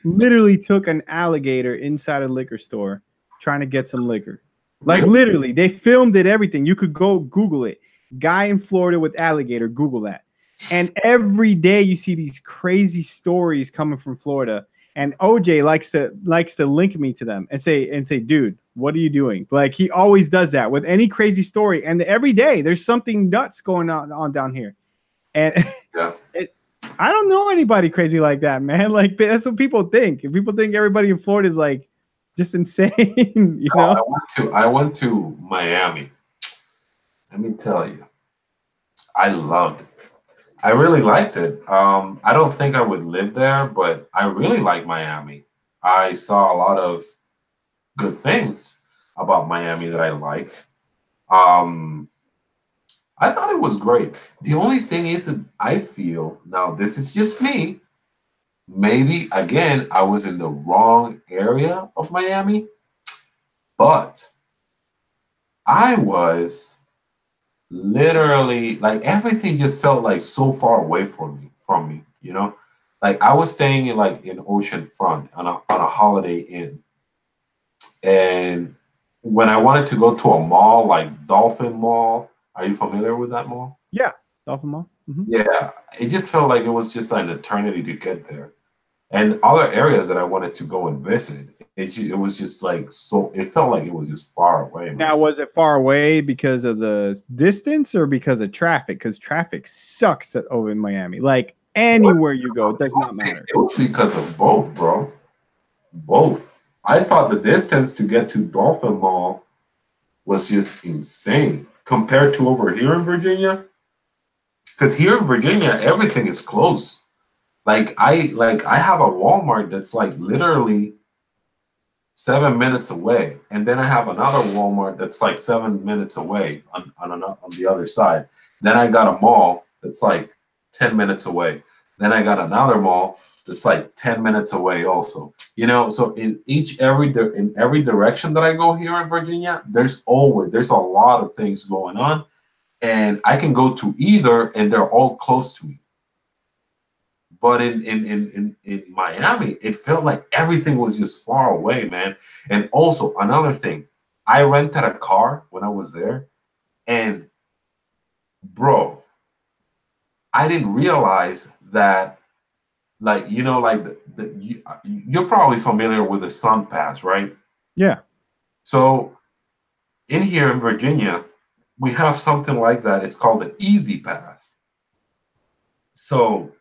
literally took an alligator inside a liquor store trying to get some liquor. Like literally, they filmed it, everything. You could go Google it. Guy in Florida with alligator, Google that. And every day you see these crazy stories coming from Florida. And OJ likes to link me to them and say, dude, what are you doing? Like he always does that with any crazy story. And every day there's something nuts going on down here. And yeah. I don't know anybody crazy like that, man. Like that's what people think. If people think everybody in Florida is like just insane, you know. I went to Miami. Let me tell you, I loved it. I really liked it. I don't think I would live there, but I really like Miami. I saw a lot of good things about Miami that I liked. I thought it was great. The only thing is that I feel, now this is just me, maybe again, I was in the wrong area of Miami, but I was literally like everything just felt like so far away from me, you know? Like I was staying in Oceanfront on a Holiday Inn. And when I wanted to go to a mall like Dolphin Mall, are you familiar with that mall? Yeah, Dolphin Mall. Mm-hmm. Yeah, it just felt like it was just an eternity to get there. And other areas that I wanted to go and visit, it was just like so. It felt like it was just far away. Man. Now, was it far away because of the distance or because of traffic? Because traffic sucks over in Miami. Like anywhere you go, it does not matter. It was because of both, bro. Both. I thought the distance to get to Dolphin Mall was just insane compared to over here in Virginia. Because here in Virginia, everything is close. I have a Walmart that's like literally 7 minutes away, and then I have another Walmart that's like 7 minutes away on the other side. Then I got a mall that's like 10 minutes away. Then I got another mall that's like 10 minutes away also. You know, so in every direction that I go here in Virginia, there's a lot of things going on, and I can go to either, and they're all close to me. But in Miami, it felt like everything was just far away, man. And also another thing, I rented a car when I was there, and bro, I didn't realize that, like, you know, like you're probably familiar with the Sun Pass, right? Yeah. So in here in Virginia, we have something like that. It's called the Easy Pass. So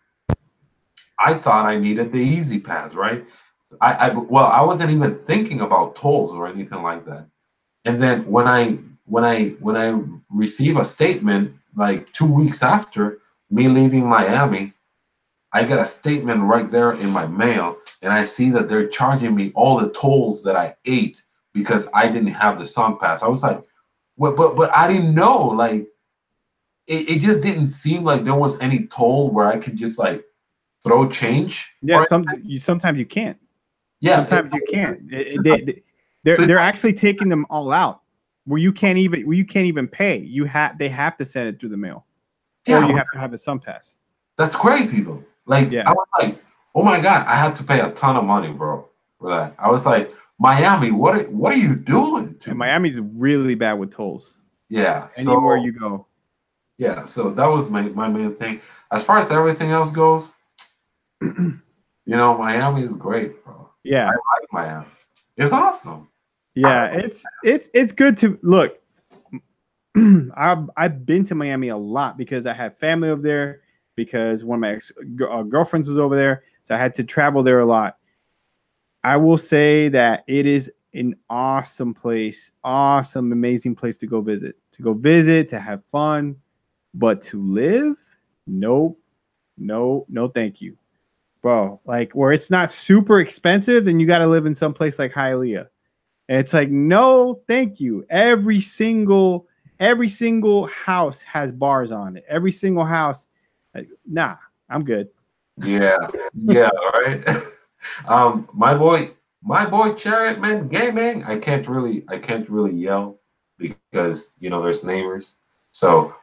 I thought I needed the Easy Pass, right? I wasn't even thinking about tolls or anything like that. And then when I receive a statement like 2 weeks after me leaving Miami, I get a statement right there in my mail, and I see that they're charging me all the tolls that I ate because I didn't have the Sun Pass. I was like, what? But I didn't know. Like, it just didn't seem like there was any toll where I could just like throw change. Yeah, sometimes you can't. Yeah, sometimes you can't. They're actually taking them all out. where you can't even pay. They have to send it through the mail, or Yeah, you have to have a SunPass. that's crazy though. Like Yeah. I was like, oh my god, I had to pay a ton of money, bro, for that. I was like, Miami, what are you doing to And me? Miami's really bad with tolls. Yeah, Anywhere so you go. yeah, so that was my main thing. As far as everything else goes, Miami is great, bro. I Yeah. like Miami. It's awesome. Yeah, it's good to look. I've been to Miami a lot because I have family over there, because one of my ex girlfriends was over there, so I had to travel there a lot. I will say that it is an awesome place, awesome, amazing place to go visit, to have fun, but to live, nope, no, thank you, bro. Like where it's not super expensive, then you got to live in some place like Hialeah. And it's like, no, thank you. Every single house has bars on it. Every single house, like, nah, I'm good. Yeah, yeah, all right. My boy Chariot Man Gaming. I can't really yell because there's neighbors. So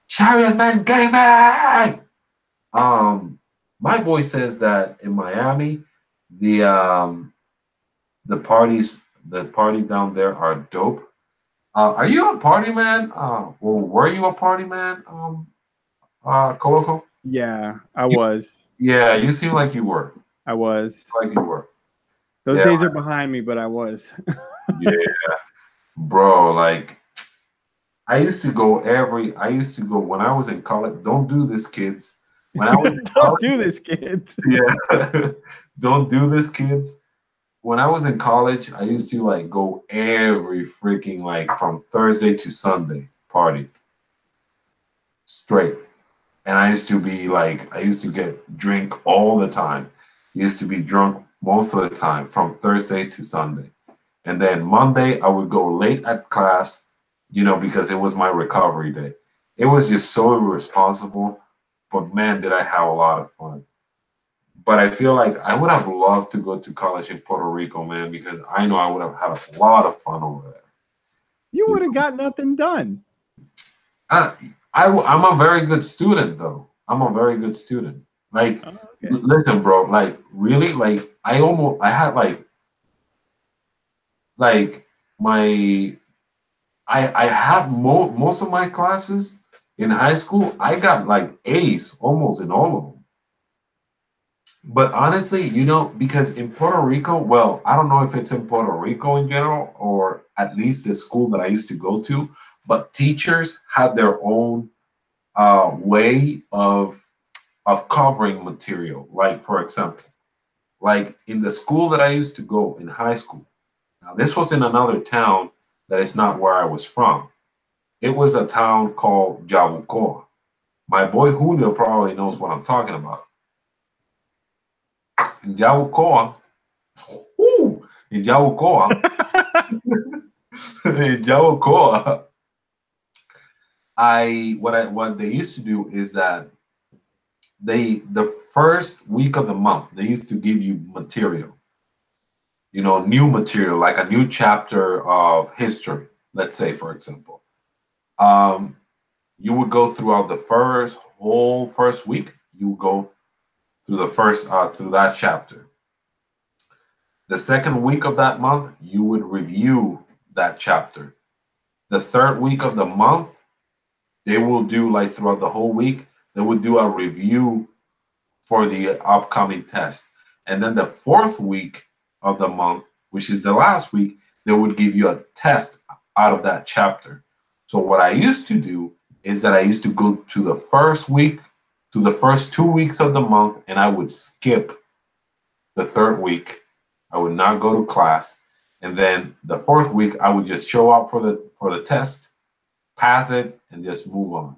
Chariot Man Gaming. My boy says that in Miami, the um the parties down there are dope. Are you a party man? Or were you a party man? Coco? Yeah, I was. Yeah, you seem like you were. I was. Like you were. Those Yeah, days are behind me, but I was. yeah, bro. Like I used to go when I was in college. Don't do this, kids. When I was in Don't college, do this, kids. yeah, don't do this, kids. When I was in college, I used to like go every freaking like from Thursday to Sunday party straight. And I used to get drink all the time. Used to be drunk most of the time from Thursday to Sunday. And then Monday, I would go late at class, because it was my recovery day. It was just so irresponsible, but man, did I have a lot of fun. But I feel like I would have loved to go to college in Puerto Rico, man, because I know I would have had a lot of fun over there. You You would have got nothing done. I, I'm a very good student, though. I'm a very good student. Like, Oh, okay. listen, bro. Like, really, like, I had like my, I had most of my classes in high school. I got like A's almost in all of them. But honestly, because in Puerto Rico, well, I don't know if it's in Puerto Rico in general, or at least the school that I used to go to, but teachers had their own way of covering material. Like, for example, like in the school that I used to go in high school. Now, this was in another town that is not where I was from. It was a town called Jabucoa. My boy Julio probably knows what I'm talking about. In Yabucoa, in Yabucoa, in Yabucoa, what they used to do is that the first week of the month they used to give you material, new material, like a new chapter of history. Let's say, for example, um, you would go throughout the whole first week. You would go through through that chapter. The second week of that month, you would review that chapter. The third week of the month, they will do like throughout the whole week, they would do a review for the upcoming test. And then the fourth week of the month, which is the last week, they would give you a test out of that chapter. So what I used to do is that I used to go to the first week, to the first 2 weeks of the month, and I would skip the third week. I would not go to class. And then the fourth week, I would just show up for the test, pass it, and just move on.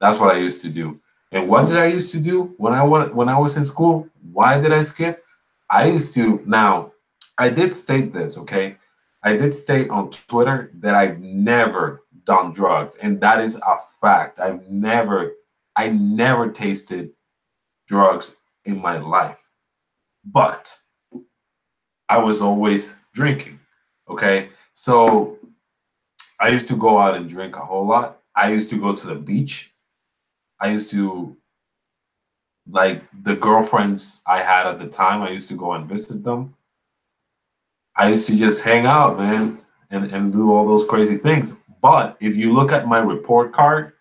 That's what I used to do. And what did I used to do when I was in school? Why did I skip? I used to now. I did state this, okay? I did state on Twitter that I've never done drugs, and that is a fact. I never tasted drugs in my life, but I was always drinking. Okay, so I used to go out and drink a whole lot. I used to go to the beach. I used to like the girlfriends I had at the time. I used to go and visit them. I used to just hang out, man, and do all those crazy things. But if you look at my report card,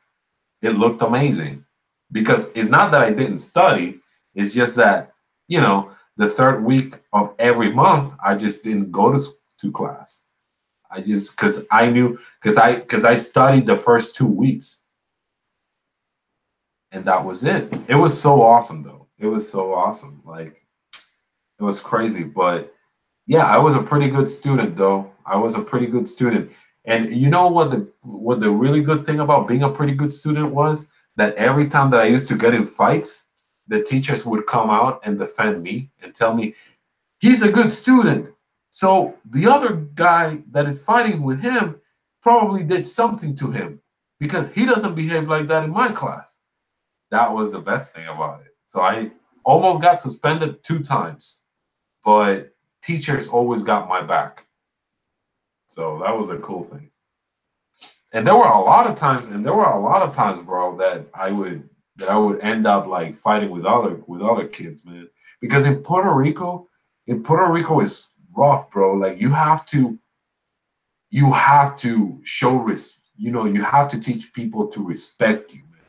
it looked amazing because it's not that I didn't study. It's just that, the third week of every month, I just didn't go to class. I just, because I knew, because I studied the first 2 weeks and that was it. It was so awesome though. It was so awesome. Like it was crazy, but yeah, I was a pretty good student though. I was a pretty good student. And you know what the really good thing about being a pretty good student was? That every time that I used to get in fights, the teachers would come out and defend me and tell me, he's a good student. So the other guy that is fighting with him probably did something to him because he doesn't behave like that in my class. That was the best thing about it. So I almost got suspended 2 times, but teachers always got my back. So that was a cool thing. And there were a lot of times, bro, that I would end up like fighting with other kids, man. Because in Puerto Rico is rough, bro. Like you have to show you have to teach people to respect you, man.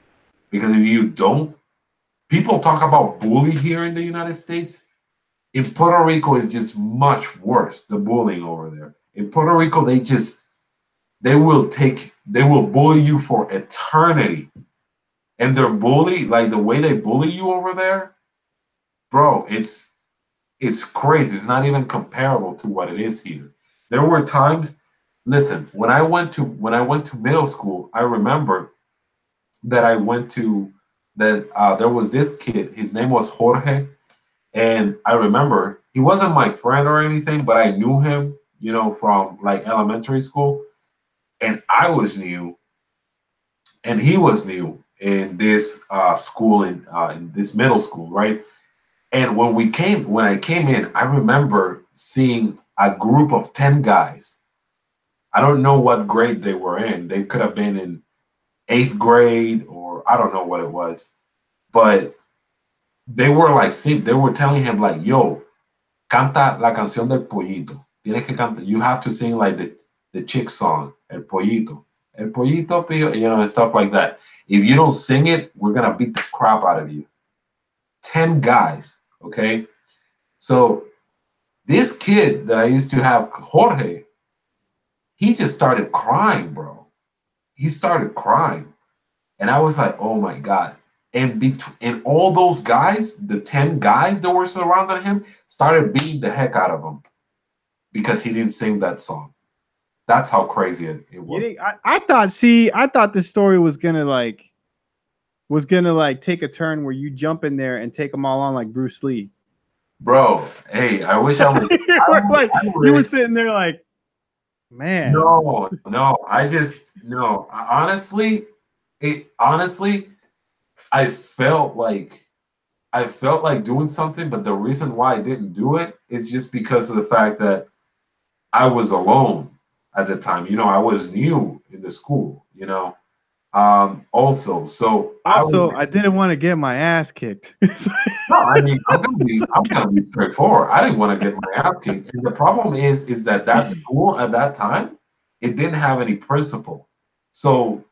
Because if you don't, people talk about bully here in the United States. In Puerto Rico, it's just much worse, the bullying over there. In Puerto Rico, they will bully you for eternity. And their bully, like the way they bully you over there, bro, it's crazy. It's not even comparable to what it is here. There were times, listen, when I went to middle school, I remember that there was this kid, his name was Jorge, and I remember he wasn't my friend or anything, but I knew him, from like elementary school, and I was new, and he was new in this school in this middle school, right? And when I came in, I remember seeing a group of 10 guys. I don't know what grade they were in. They could have been in 8th grade or I don't know what it was, but they were telling him like, "Yo, canta la canción del pollito. Tienes que cantar. You have to sing like the chick song, el pollito, pío," and stuff like that. If you don't sing it, we're gonna beat the crap out of you. 10 guys, okay? So this kid that I used to have, Jorge, he just started crying, bro. He started crying. And I was like, oh my God. And all those guys, the 10 guys that were surrounding him, started beating the heck out of him because he didn't sing that song. That's how crazy it was. I thought the story was gonna take a turn where you jump in there and take them all on like Bruce Lee. Bro, hey, I wish I was. You were sitting there like, man. No. Honestly, I felt like doing something, but the reason why I didn't do it is just because of the fact that I was alone at the time. I was new in the school, Also, I didn't want to get my ass kicked. No, I mean, I'm gonna be straightforward. I didn't want to get my ass kicked. And the problem is that school at that time, it didn't have any principal. So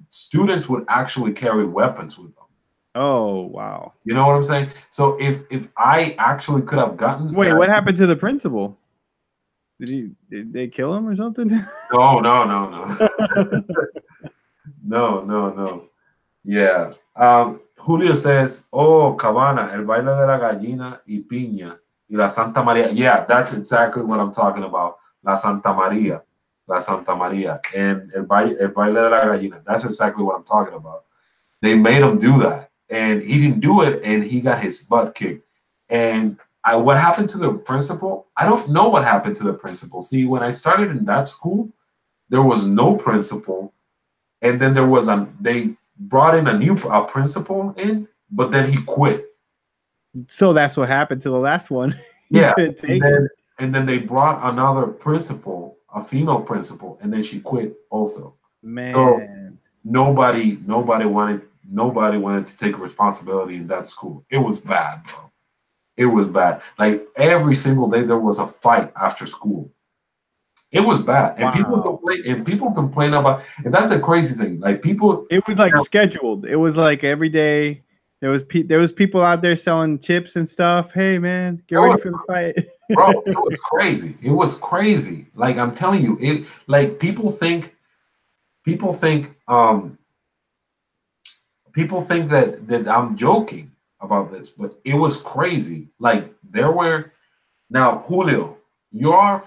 students would actually carry weapons with them. Oh, wow. You know what I'm saying? So if I actually could have gotten... Wait, what happened to the principal? Did they kill him or something? No. No. Yeah. Julio says, "Oh, Cabana, el baile de la gallina y piña y la Santa María." Yeah, that's exactly what I'm talking about. La Santa María, and el baile de la gallina. That's exactly what I'm talking about. They made him do that, and he didn't do it, and he got his butt kicked. And what happened to the principal? I don't know what happened to the principal. See, when I started in that school, there was no principal, and then they brought in a new principal in, but then he quit. So that's what happened to the last one. Yeah, and then they brought another principal a female principal, and then she quit also. So Man. nobody wanted to take responsibility in that school. It was bad, bro. It was bad. Like every single day there was a fight after school. It was bad. And Wow. people complain about, and that's the crazy thing. Like people, It was like scheduled. It was like every day there was people out there selling chips and stuff. Hey man, get ready for the fight. bro, it was crazy. It was crazy. Like I'm telling you, it like people think people think that I'm joking about this, but it was crazy. Like there were now Julio, you are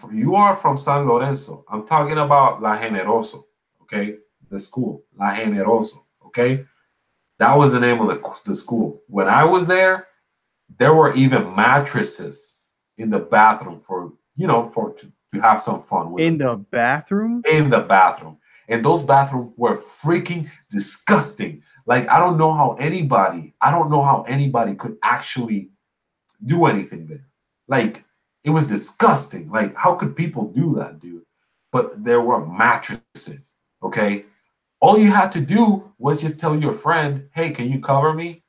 from San Lorenzo. I'm talking about La Generoso, okay? The school, La Generoso, okay? That was the name of the school. When I was there were even mattresses in the bathroom for to have some fun with In the bathroom? in the bathroom. And those bathrooms were freaking disgusting. Like I don't know how anybody could actually do anything there. Like it was disgusting. Like how could people do that, dude? But there were mattresses, okay? All you had to do was just tell your friend, "Hey, can you cover me?"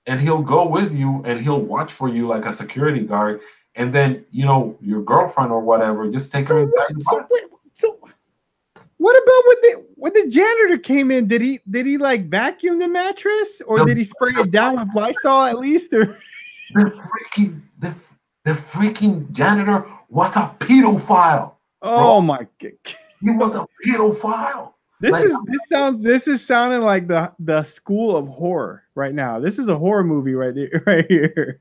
And he'll go with you and he'll watch for you like a security guard. And then, your girlfriend or whatever, just take her inside the bathroom. So what about when the janitor came in? Did he like vacuum the mattress, or did he spray it down with Lysol at least? Or the freaking janitor was a pedophile. oh my god, He was a pedophile. this is sounding like the school of horror right now. This is a horror movie right here.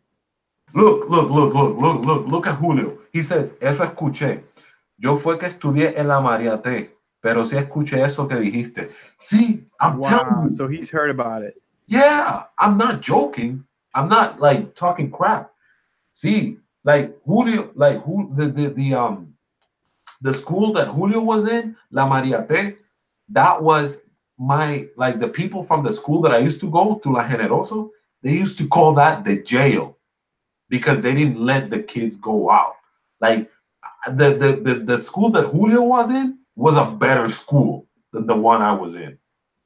Look at Julio. He says, "Eso escuché. Yo fue que estudié en la María T, pero sí escuché eso que dijiste." See, I'm telling you. So he's heard about it. Yeah, I'm not joking. I'm not like talking crap. See, like Julio, like who the school that Julio was in, La María T, that was the people from the school that I used to go to, La Generoso, they used to call that the jail because they didn't let the kids go out. Like the school that Julio was in was a better school than the one I was in.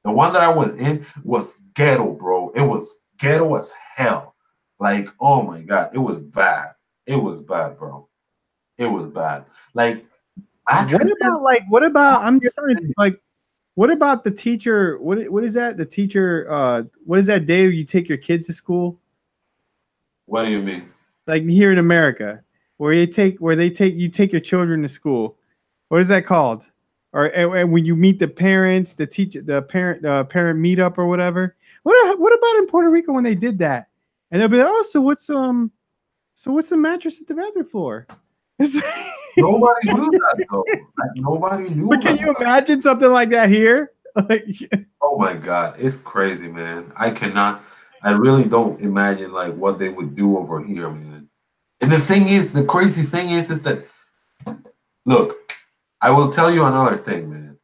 The one that I was in was ghetto, bro. It was ghetto as hell. Like, oh my God, it was bad. It was bad, bro. It was bad. Like, what about I'm starting to like what about the teacher? What is that? The teacher what is that day you take your kids to school? What do you mean? Like here in America, where you take your children to school. What is that called? Or and when you meet the parents, the teacher, the parent meetup or whatever. What about in Puerto Rico when they did that? And they'll be like, "Oh, so what's the mattress at the bathroom floor?" Nobody knew that though. Like, nobody knew. But can you imagine something like that here? Oh my God, it's crazy, man. I really don't imagine like what they would do over here, man. And the crazy thing is that, look, I will tell you another thing, man.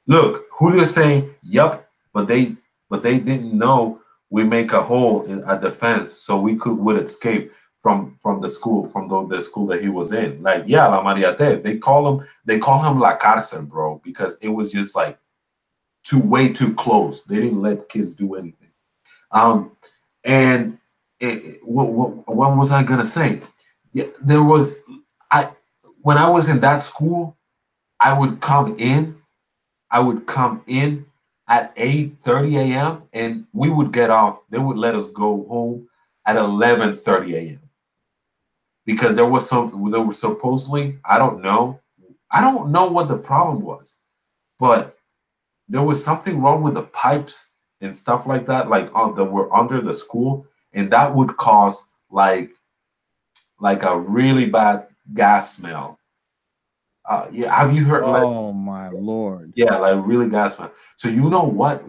Look, Julio's saying, "Yup," but they didn't know we make a hole in a defense so we would escape from the school, from the school that he was in. Like, yeah, La Mariate. They call him La Cárcel, bro, because it was just like way too close. They didn't let kids do anything. What was I gonna say? Yeah, when I was in that school, I would come in at 8:30 a.m. and we would get off. They would let us go home at 11:30 a.m. because there was supposedly, I don't know what the problem was, but there was something wrong with the pipes and stuff like that, that were under the school, and that would cause like a really bad gas smell. Yeah, have you heard? Oh my Lord! Yeah, like really gas smell. So you know what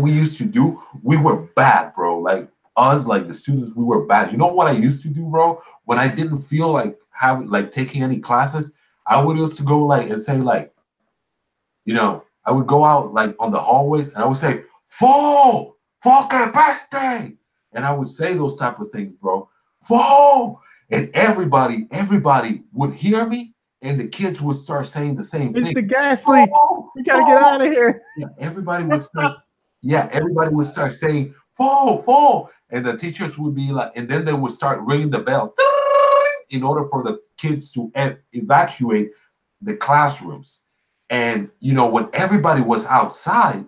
we used to do? We were bad, bro. Like us, like the students, we were bad. You know what I used to do, bro? When I didn't feel like taking any classes, I would used to go and say I would go out on the hallways and I would say, "Fo, fucking birthday," and I would say those type of things, bro. "Fo," and everybody would hear me, and the kids would start saying the same thing. Mr. Gasly, we gotta get out of here. Yeah, everybody would start. Yeah, everybody would start saying fall, fall, and the teachers would be like, and then they would start ringing the bells in order for the kids to evacuate the classrooms. And when everybody was outside,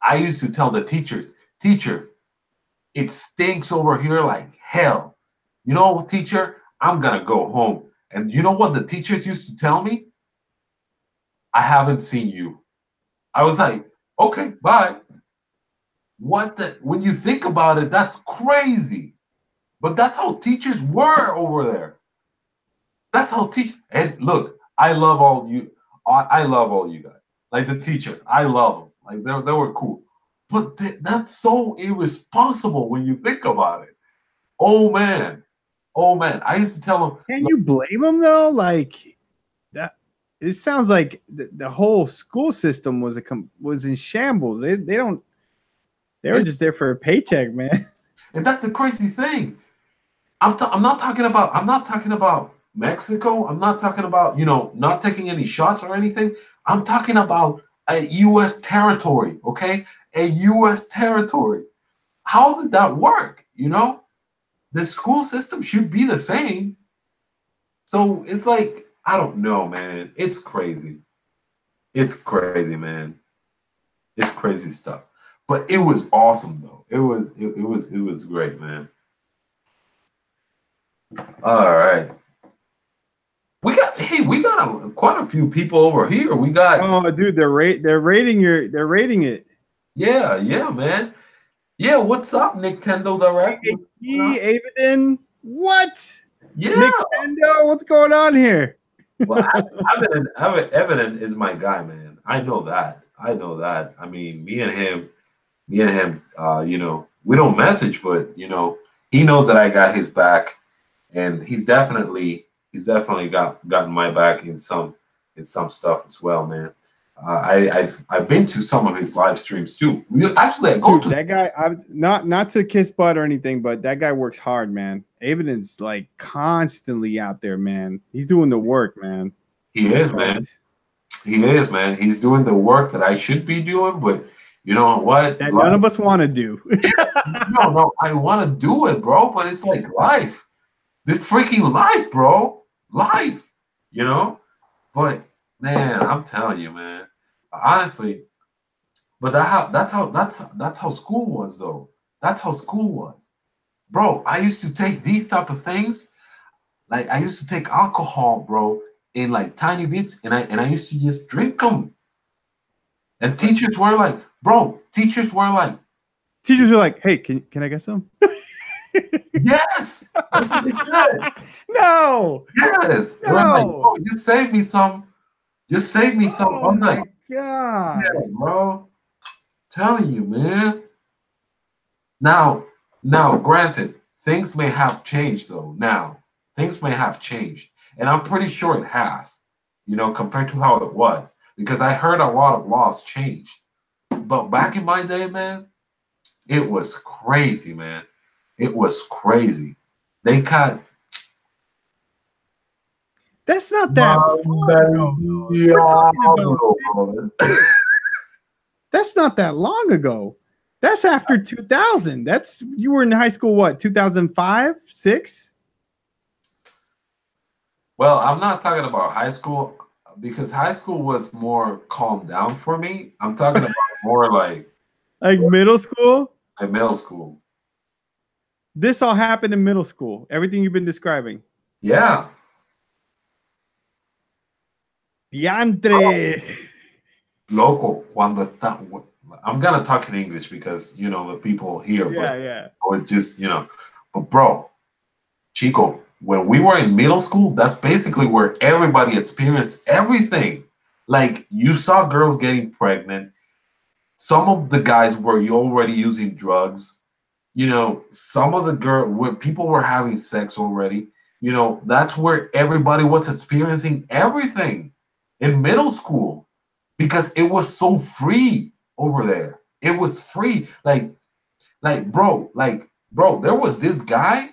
I used to tell the teachers, teacher, it stinks over here like hell. Teacher, I'm gonna go home. And you know what the teachers used to tell me? I haven't seen you. I was like, okay, bye. When you think about it, that's crazy. But that's how teachers were over there. That's how and look, I love all you. I love all you guys. Like the teachers, I love them. Like they were cool. But that's so irresponsible when you think about it. Oh man. I used to tell them. Can you blame them though? Like that. It sounds like the whole school system was in shambles. They were just there for a paycheck, man. And that's the crazy thing. I'm not talking about Mexico. I'm not talking about not taking any shots or anything. I'm talking about a U.S. territory. Okay, a U.S. territory. How did that work? The school system should be the same. So it's like, I don't know, man. It's crazy. It's crazy, man. It's crazy stuff. But it was awesome, though. It was great, man. All right. We got quite a few people over here. We got. Oh, dude, they're rating it. Yeah, man. Yeah, what's up, Nintendo Direct? Avidin, what? Yeah, Nintendo, what's going on here? Well, Evident is my guy, man. I know that. I mean, me and him, we don't message, but he knows that I got his back, and he's definitely gotten my back in some stuff as well, man. I've been to some of his live streams too. That guy. I'm not to kiss butt or anything, but that guy works hard, man. Evidence like constantly out there, man. He's doing the work, man. He is, man. He's doing the work that I should be doing, but you know what? That none of us want to do. No, I want to do it, bro. But it's like life. This freaking life, bro. Life. But man, I'm telling you, man. Honestly, but that's how school was, though. That's how school was, bro. I used to take these type of things, like I used to take alcohol, bro, in like tiny bits, and I used to just drink them. And teachers were like, hey, can I get some? Yes. No. Yes. No. Like, oh, just save me some. Oh, I'm like, God, yeah, bro. Telling you, man. Now, granted, things may have changed, though. Now, things may have changed. And I'm pretty sure it has, compared to how it was. Because I heard a lot of laws changed. But back in my day, man, it was crazy, man. It was crazy. They cut. That's not that That's not that long ago. That's after 2000. You were in high school, what, 2005, 6? Well, I'm not talking about high school because high school was more calmed down for me. I'm talking about more like middle school? Like middle school. This all happened in middle school. Everything you've been describing. Yeah. Diantre. Loco, cuando está. I'm gonna talk in English because the people here. Yeah. Or just but bro, Chico, when we were in middle school, that's basically where everybody experienced everything. Like you saw girls getting pregnant. Some of the guys were already using drugs. Some of the people were having sex already. That's where everybody was experiencing everything in middle school because it was so free over there. It was free. Like, bro, there was this guy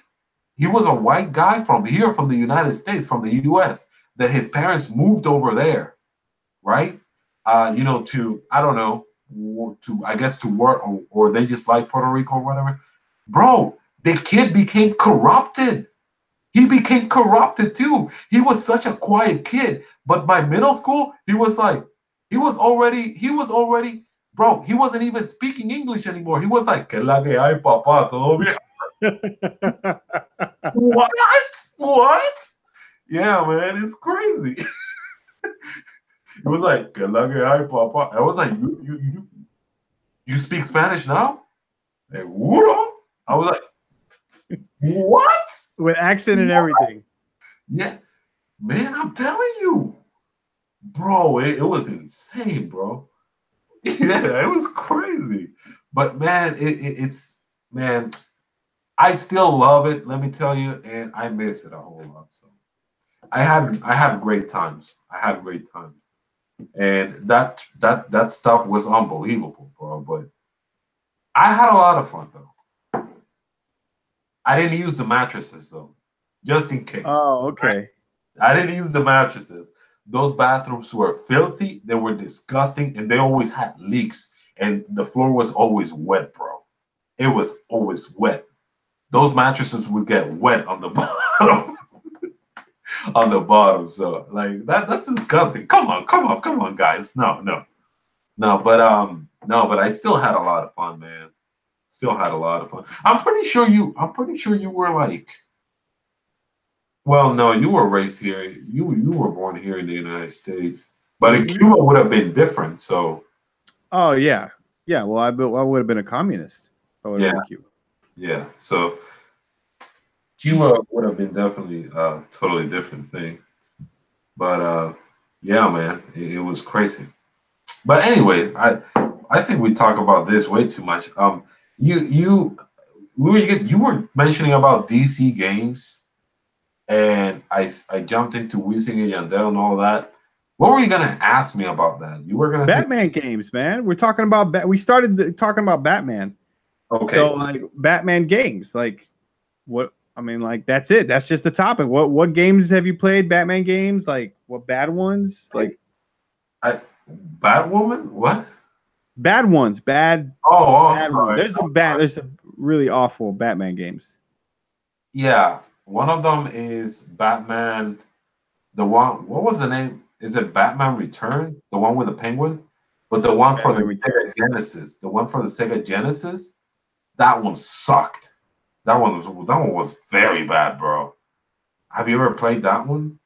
He was a white guy from here, from the United States, from the U.S. That his parents moved over there, right? To I don't know, to I guess to work, or they just like Puerto Rico or whatever. Bro, the kid became corrupted. He became corrupted too. He was such a quiet kid, but by middle school, he was already, bro. He wasn't even speaking English anymore. He was like, "Que la que hay, papá? Todo bien?" What? What? Yeah, man, it's crazy. It was like, "Que la que hay, papá?" I was like, you speak Spanish now? Like, what? I was like, what? With accent and everything. Yeah, man, I'm telling you, bro, it was insane, bro. Yeah, it was crazy. But man, it's man, I still love it. Let me tell you, and I miss it a whole lot. So I had great times. I had great times, and that stuff was unbelievable, bro. But I had a lot of fun though. I didn't use the mattresses though, just in case. Oh, okay. I didn't use the mattresses. Those bathrooms were filthy, they were disgusting, and they always had leaks, and the floor was always wet, bro. It was always wet. Those mattresses would get wet on the bottom. On the bottom. So like that's disgusting. Come on, guys. No, but I still had a lot of fun, man. Still had a lot of fun. I'm pretty sure you were like, well, no, you were raised here. You were born here in the United States, but in Cuba would have been different. So. Oh yeah, yeah. Well, I would have been a communist. If I would have been Cuba. Yeah. So Cuba would have been definitely a totally different thing. But yeah, man, it was crazy. But anyways, I think we talk about this way too much. You were mentioning about DC games. And I jumped into Wisin and Yandel and all that. What were you gonna ask me about that? You were gonna Batman games, man. We're talking about we started talking about Batman. Okay. So like Batman games, like what? I mean, like that's it. That's just the topic. What games have you played? Batman games, like what bad ones? Like Batwoman? What? Bad ones. Bad. Oh, bad sorry. There's some really awful Batman games. Yeah. One of them is Batman. The one, what was the name? Is it Batman Return? The one with the penguin? But the one for the Sega Genesis, that one sucked. That one was very bad, bro. Have you ever played that one?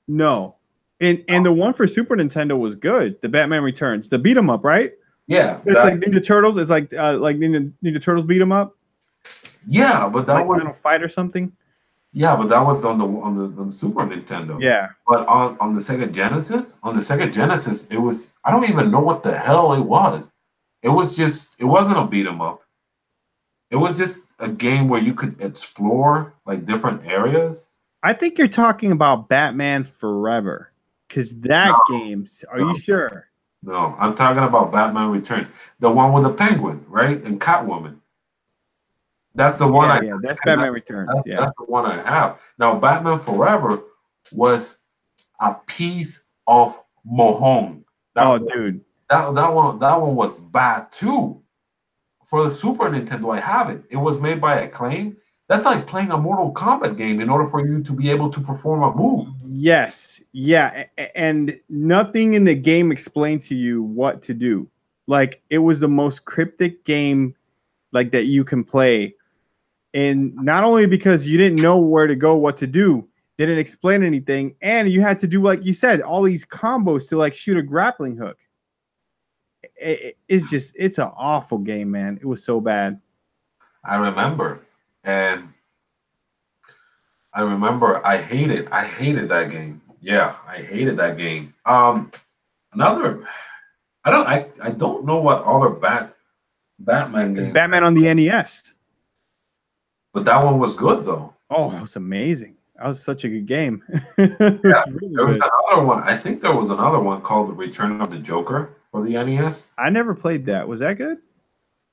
No. And the one for Super Nintendo was good. The Batman Returns, the beat 'em up, right? Yeah. It's like Ninja Turtles. It's like Ninja Turtles beat 'em up. Yeah, but that like was Final Fight or something. Yeah, but that was on the Super Nintendo. Yeah. But on the Sega Genesis, it was, I don't even know what the hell it was. It wasn't a beat 'em up. It was just a game where you could explore like different areas. I think you're talking about Batman Forever, because that game. Are you sure? No, I'm talking about Batman Returns, the one with the penguin, right, and Catwoman. That's the one. That's Batman Returns. That's the one I have. Now, Batman Forever was a piece of mohong. Dude, that one was bad too. For the Super Nintendo, I have it. It was made by Acclaim. That's like playing a Mortal Kombat game in order for you to be able to perform a move. Yes, yeah, and nothing in the game explained to you what to do. Like it was the most cryptic game, like that you can play. And not only because you didn't know where to go, what to do, didn't explain anything, and you had to do, like you said, all these combos to like shoot a grappling hook. It's an awful game, man. It was so bad. I remember I hated that game. Yeah, I hated that game. I don't know what other Batman games. Batman on the NES. But that one was good though. Oh, it was amazing. That was such a good game. Yeah, there was another one. I think there was another one called The Return of the Joker for the NES. I never played that. Was that good?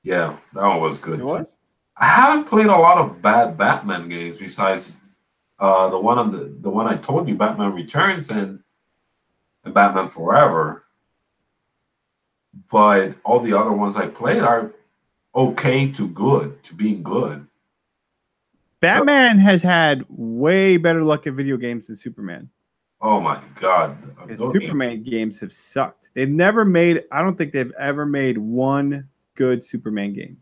Yeah, that one was good. It was? I haven't played a lot of bad Batman games besides the one I told you, Batman Returns and Batman Forever. But all the other ones I played are okay to good to being good. So, Batman has had way better luck at video games than Superman. oh my God, Because those games. Superman games have sucked. They've never made. I don't think they've ever made one good Superman game.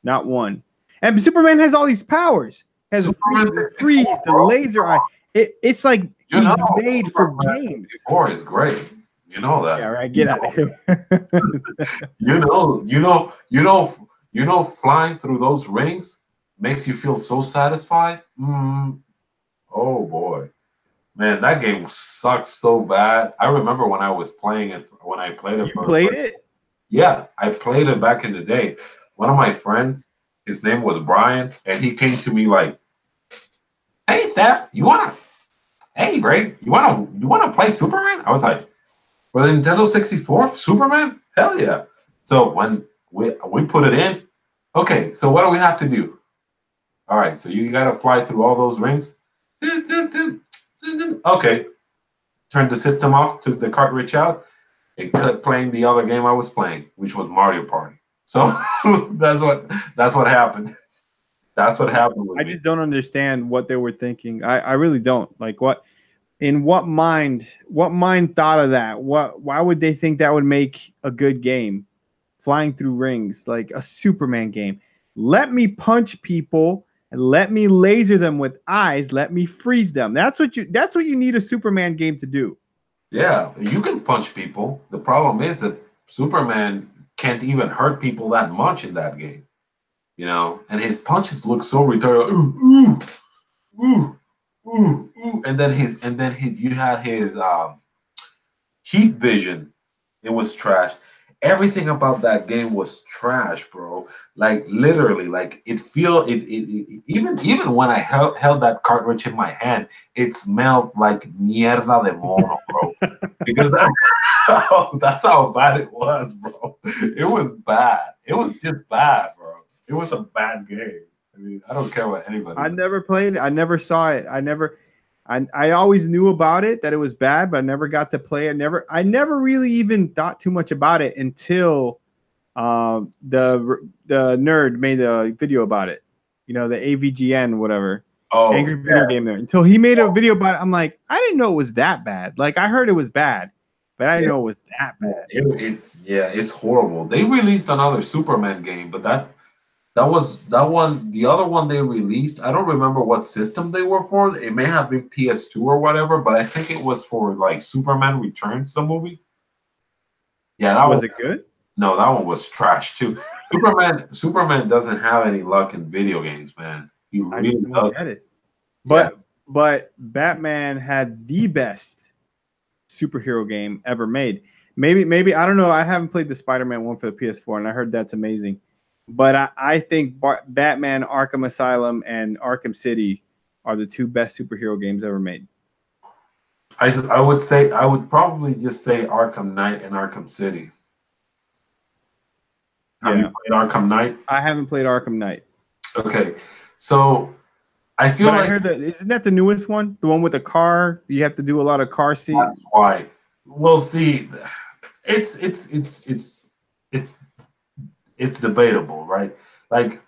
Not one. And Superman has all these powers. Has Superman the 64, freeze, the bro. laser eye. It's like You he's know, made for Superman games. 64 is great. You know that. Yeah, right. Get out of here. You know, flying through those rings makes you feel so satisfied. Oh boy, man, that game sucks so bad. I remember when I was playing it, when I played it. You played it? Yeah, I played it back in the day. One of my friends, his name was Brian, and he came to me like, "Hey, Steph, Hey, Greg, you wanna play Superman?" I was like, "For the Nintendo 64, Superman? Hell yeah!" So when we put it in, okay. So what do we have to do? All right, so you gotta fly through all those rings. Okay, turned the system off, took the cartridge out, and kept playing the other game I was playing, which was Mario Party. So that's what happened. That's what happened with I me. just don't understand what they were thinking. I really don't. Like what mind thought of that? Why would they think that would make a good game? Flying through rings like a Superman game. Let me punch people and let me laser them with eyes, let me freeze them. That's what you need a Superman game to do. Yeah, you can punch people. The problem is that Superman can't even hurt people that much in that game. You know, and his punches look so retarded. Ooh, ooh, ooh, ooh, ooh. You had his heat vision. It was trash. Everything about that game was trash, bro. Like literally, like even when I held that cartridge in my hand, it smelled like mierda de mono, bro. Because that's how bad it was, bro. It was bad. It was just bad, bro. It was a bad game. I mean, I don't care what anybody I says. never played it. I never saw it. I always knew about it, that it was bad, but I never got to play it. I never really even thought too much about it until the nerd made a video about it. You know, the AVGN, whatever. Oh, Angry Video Game Nerd. Until he made a video about it, I'm like, I didn't know it was that bad. Like I heard it was bad, but I didn't know it was that bad. it's horrible. They released another Superman game, but that was that one. The other one they released, I don't remember what system they were for. It may have been PS2 or whatever, but I think it was for like Superman Returns, the movie. Yeah, that Was it good? No, that one was trash too. Superman doesn't have any luck in video games, man. He I really just don't doesn't. get it. Yeah. But Batman had the best superhero game ever made. Maybe I don't know. I haven't played the Spider-Man one for the PS4, and I heard that's amazing. But I think Batman, Arkham Asylum, and Arkham City are the two best superhero games ever made. I would probably just say Arkham Knight and Arkham City. Have you played Arkham Knight? I haven't played Arkham Knight. Okay, so I feel like I heard that isn't that the newest one, the one with the car. You have to do a lot of car scenes. That's why. We'll see. It's debatable, right? Like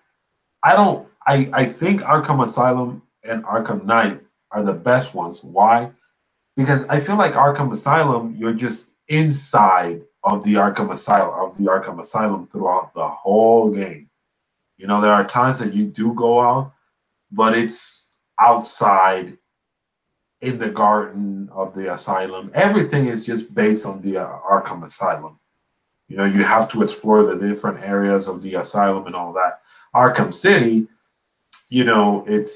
I think Arkham Asylum and Arkham Knight are the best ones. Why? Because I feel like Arkham Asylum, you're just inside of the Arkham Asylum throughout the whole game. You know, there are times that you do go out, but it's outside in the garden of the asylum. Everything is just based on the Arkham Asylum. You know, you have to explore the different areas of the asylum and all that. Arkham City, you know, it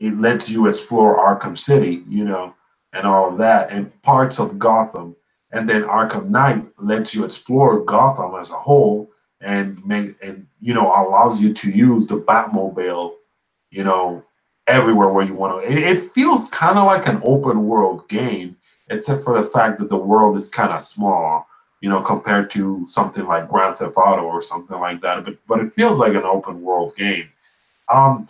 lets you explore Arkham City, you know, and all of that, and parts of Gotham. And then Arkham Knight lets you explore Gotham as a whole, and you know, allows you to use the Batmobile, you know, everywhere where you want to. It feels kind of like an open world game, except for the fact that the world is kind of small. compared to something like Grand Theft Auto or something like that. But it feels like an open world game. Um,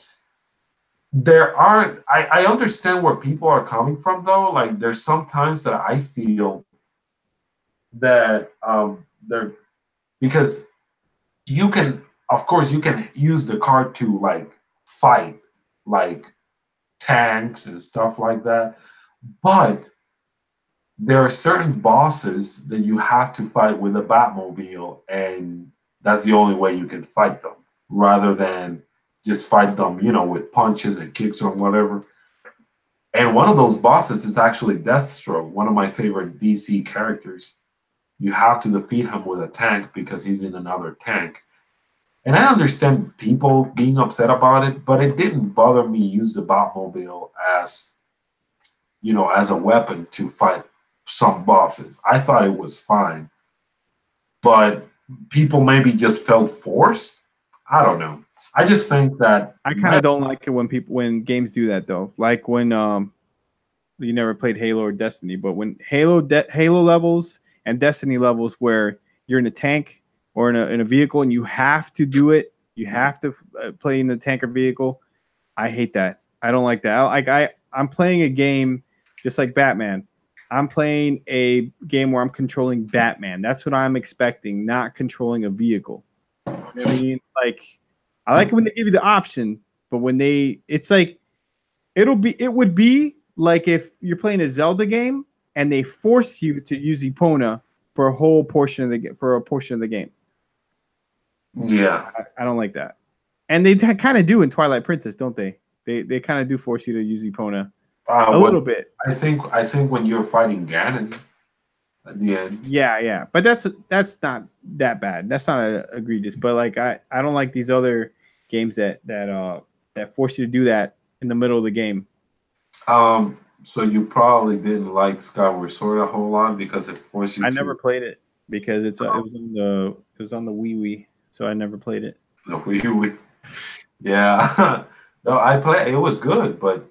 there are I understand where people are coming from though. Like there's sometimes that I feel that there because you can of course you can use the card to like fight like tanks and stuff like that, but there are certain bosses that you have to fight with a Batmobile, and that's the only way you can fight them, rather than just fight them, with punches and kicks or whatever. And one of those bosses is actually Deathstroke, one of my favorite DC characters. You have to defeat him with a tank because he's in another tank. And I understand people being upset about it, but it didn't bother me use the Batmobile as, as a weapon to fight some bosses. I thought it was fine, but people maybe just felt forced. I don't know. I just think that I kind of don't like it when games do that though. Like when you never played Halo or Destiny, but when Halo levels and Destiny levels where you're in a tank or in a vehicle and you have to do it, you have to play in the tank or vehicle. I hate that. I don't like that. I'm playing a game just like Batman. I'm playing a game where I'm controlling Batman. That's what I'm expecting, not controlling a vehicle. You know what I mean? Like, I like it when they give you the option, but when it's like, it would be like if you're playing a Zelda game and they force you to use Epona for a portion of the game. Yeah, I don't like that. And they kind of do in Twilight Princess, don't they? They kind of do force you to use Epona a little bit. I think when you're fighting Ganon at the end. Yeah, but that's not that bad. That's not egregious. But like I don't like these other games that force you to do that in the middle of the game. So you probably didn't like Skyward Sword a whole lot because it forced you. I never played it because it was on the Wii, so I never played it. The Wii. Yeah. No, I play. It was good, but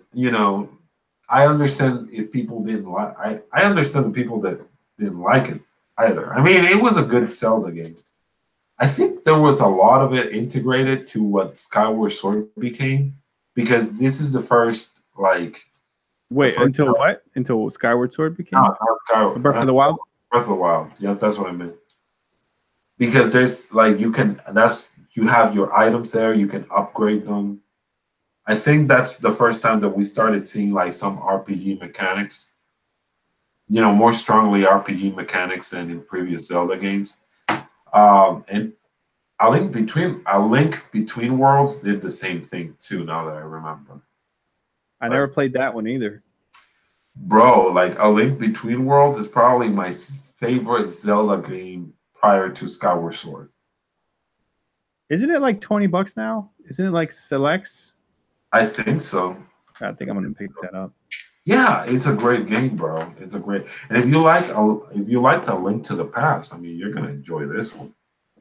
I understand if people didn't like. I understand the people that didn't like it either. I mean, it was a good Zelda game. I think there was a lot of it integrated to what Skyward Sword became, because this is the first like. Wait, until what? Until Skyward Sword became? No, not Skyward. Breath of the Wild? Breath of the Wild. Yeah, that's what I meant. Because there's like you have your items there, you can upgrade them. I think that's the first time that we started seeing like some RPG mechanics. More strongly RPG mechanics than in previous Zelda games. And A Link Between Worlds did the same thing too, now that I remember. I never played that one either. Bro, like A Link Between Worlds is probably my favorite Zelda game prior to Skyward Sword. Isn't it like $20 now? Isn't it like Selects? I think so. I think I'm gonna pick that up. Yeah, it's a great game, bro. It's a great, and if you like the Link to the Past, I mean, you're gonna enjoy this one.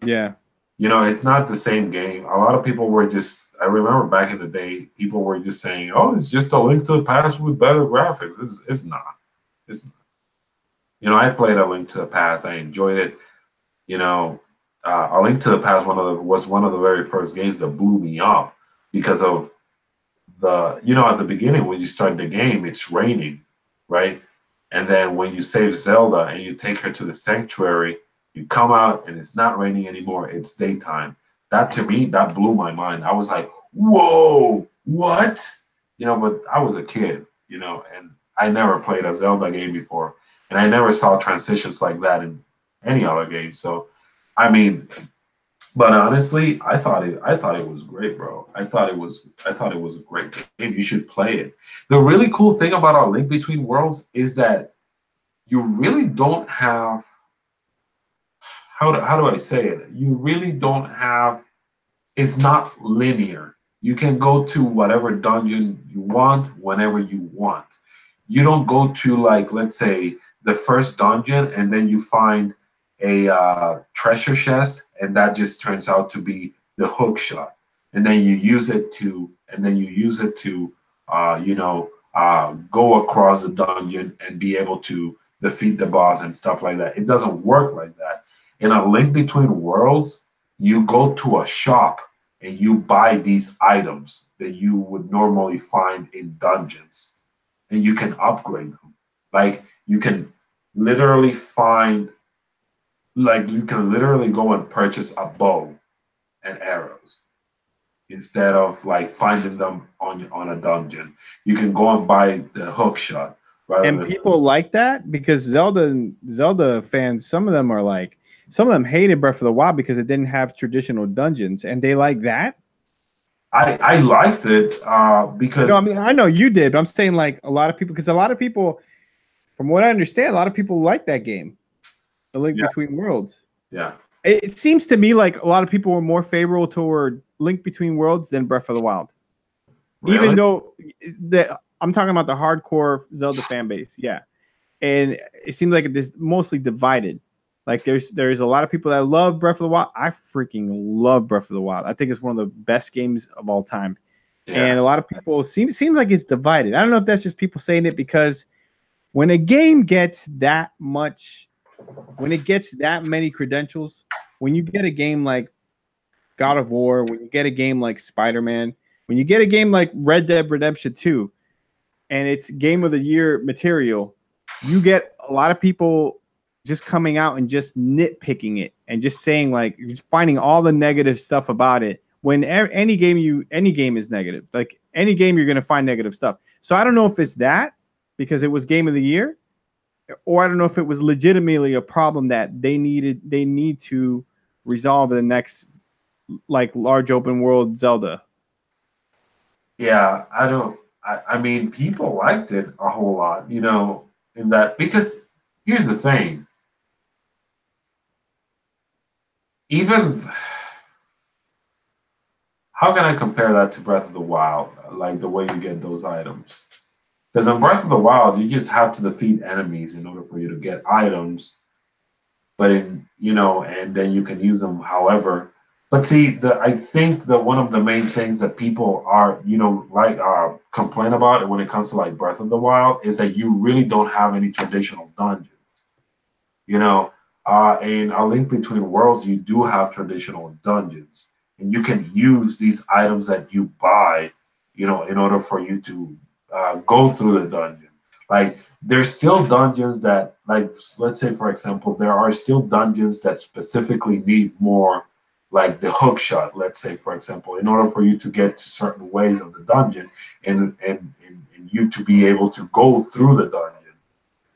Yeah. It's not the same game. A lot of people were I remember back in the day, people were just saying, "Oh, it's just A Link to the Past with better graphics." It's not. It's not. I played A Link to the Past. I enjoyed it. A Link to the Past was one of the very first games that blew me up because of at the beginning when you start the game, it's raining, right? And then when you save Zelda and you take her to the sanctuary, you come out and it's not raining anymore. It's daytime. That to me, that blew my mind. I was like, whoa, what? But I was a kid, and I never played a Zelda game before. And I never saw transitions like that in any other game. So, I mean, but honestly, I thought it was great, bro. I thought it was a great game. You should play it. The really cool thing about A Link Between Worlds is that you really don't have, how do I say it? You really don't have, it's not linear. You can go to whatever dungeon you want whenever you want. You don't go to, like, let's say the first dungeon and then you find a treasure chest and that just turns out to be the hook shot, and then you use it to go across the dungeon and be able to defeat the boss and stuff like that. It doesn't work like that. In A Link Between Worlds, you go to a shop and you buy these items that you would normally find in dungeons, and you can upgrade them. Like you can literally find, like you can literally go and purchase a bow and arrows instead of like finding them on a dungeon. You can go and buy the hook shot. And people like that because Zelda fans, some of them hated Breath of the Wild because it didn't have traditional dungeons, and they like that. I liked it because no, I mean I know you did, but I'm saying like a lot of people, because a lot of people, from what I understand, a lot of people like that game, The Link Between Worlds. Yeah. It seems to me like a lot of people were more favorable toward Link Between Worlds than Breath of the Wild. Really? Even though I'm talking about the hardcore Zelda fan base, yeah. And it seems like it's mostly divided. Like there's a lot of people that love Breath of the Wild. I freaking love Breath of the Wild. I think it's one of the best games of all time. Yeah. And a lot of people seems like it's divided. I don't know if that's just people saying it because when a game gets that much, when it gets that many credentials, when you get a game like God of War, when you get a game like Spider-Man, when you get a game like Red Dead Redemption 2, and it's Game of the Year material, you get a lot of people just coming out and just nitpicking it and just saying like, just finding all the negative stuff about it. When any game is negative, like any game, you're going to find negative stuff. So I don't know if it's that because it was Game of the Year, or I don't know if it was legitimately a problem that they need to resolve in the next like large open world Zelda. Yeah, I mean, people liked it a whole lot, you know, in that, because here's the thing. Even, how can I compare that to Breath of the Wild? Like the way you get those items. Because in Breath of the Wild, you just have to defeat enemies in order for you to get items. But and then you can use them however. But see, I think that one of the main things that people are, complain about when it comes to like Breath of the Wild is that you really don't have any traditional dungeons. You know, in A Link Between Worlds, you do have traditional dungeons, and you can use these items that you buy, in order for you to go through the dungeon. Like there's still dungeons that, like, let's say for example, there are still dungeons that specifically need more, like the hook shot, let's say for example, in order for you to get to certain ways of the dungeon and you to be able to go through the dungeon.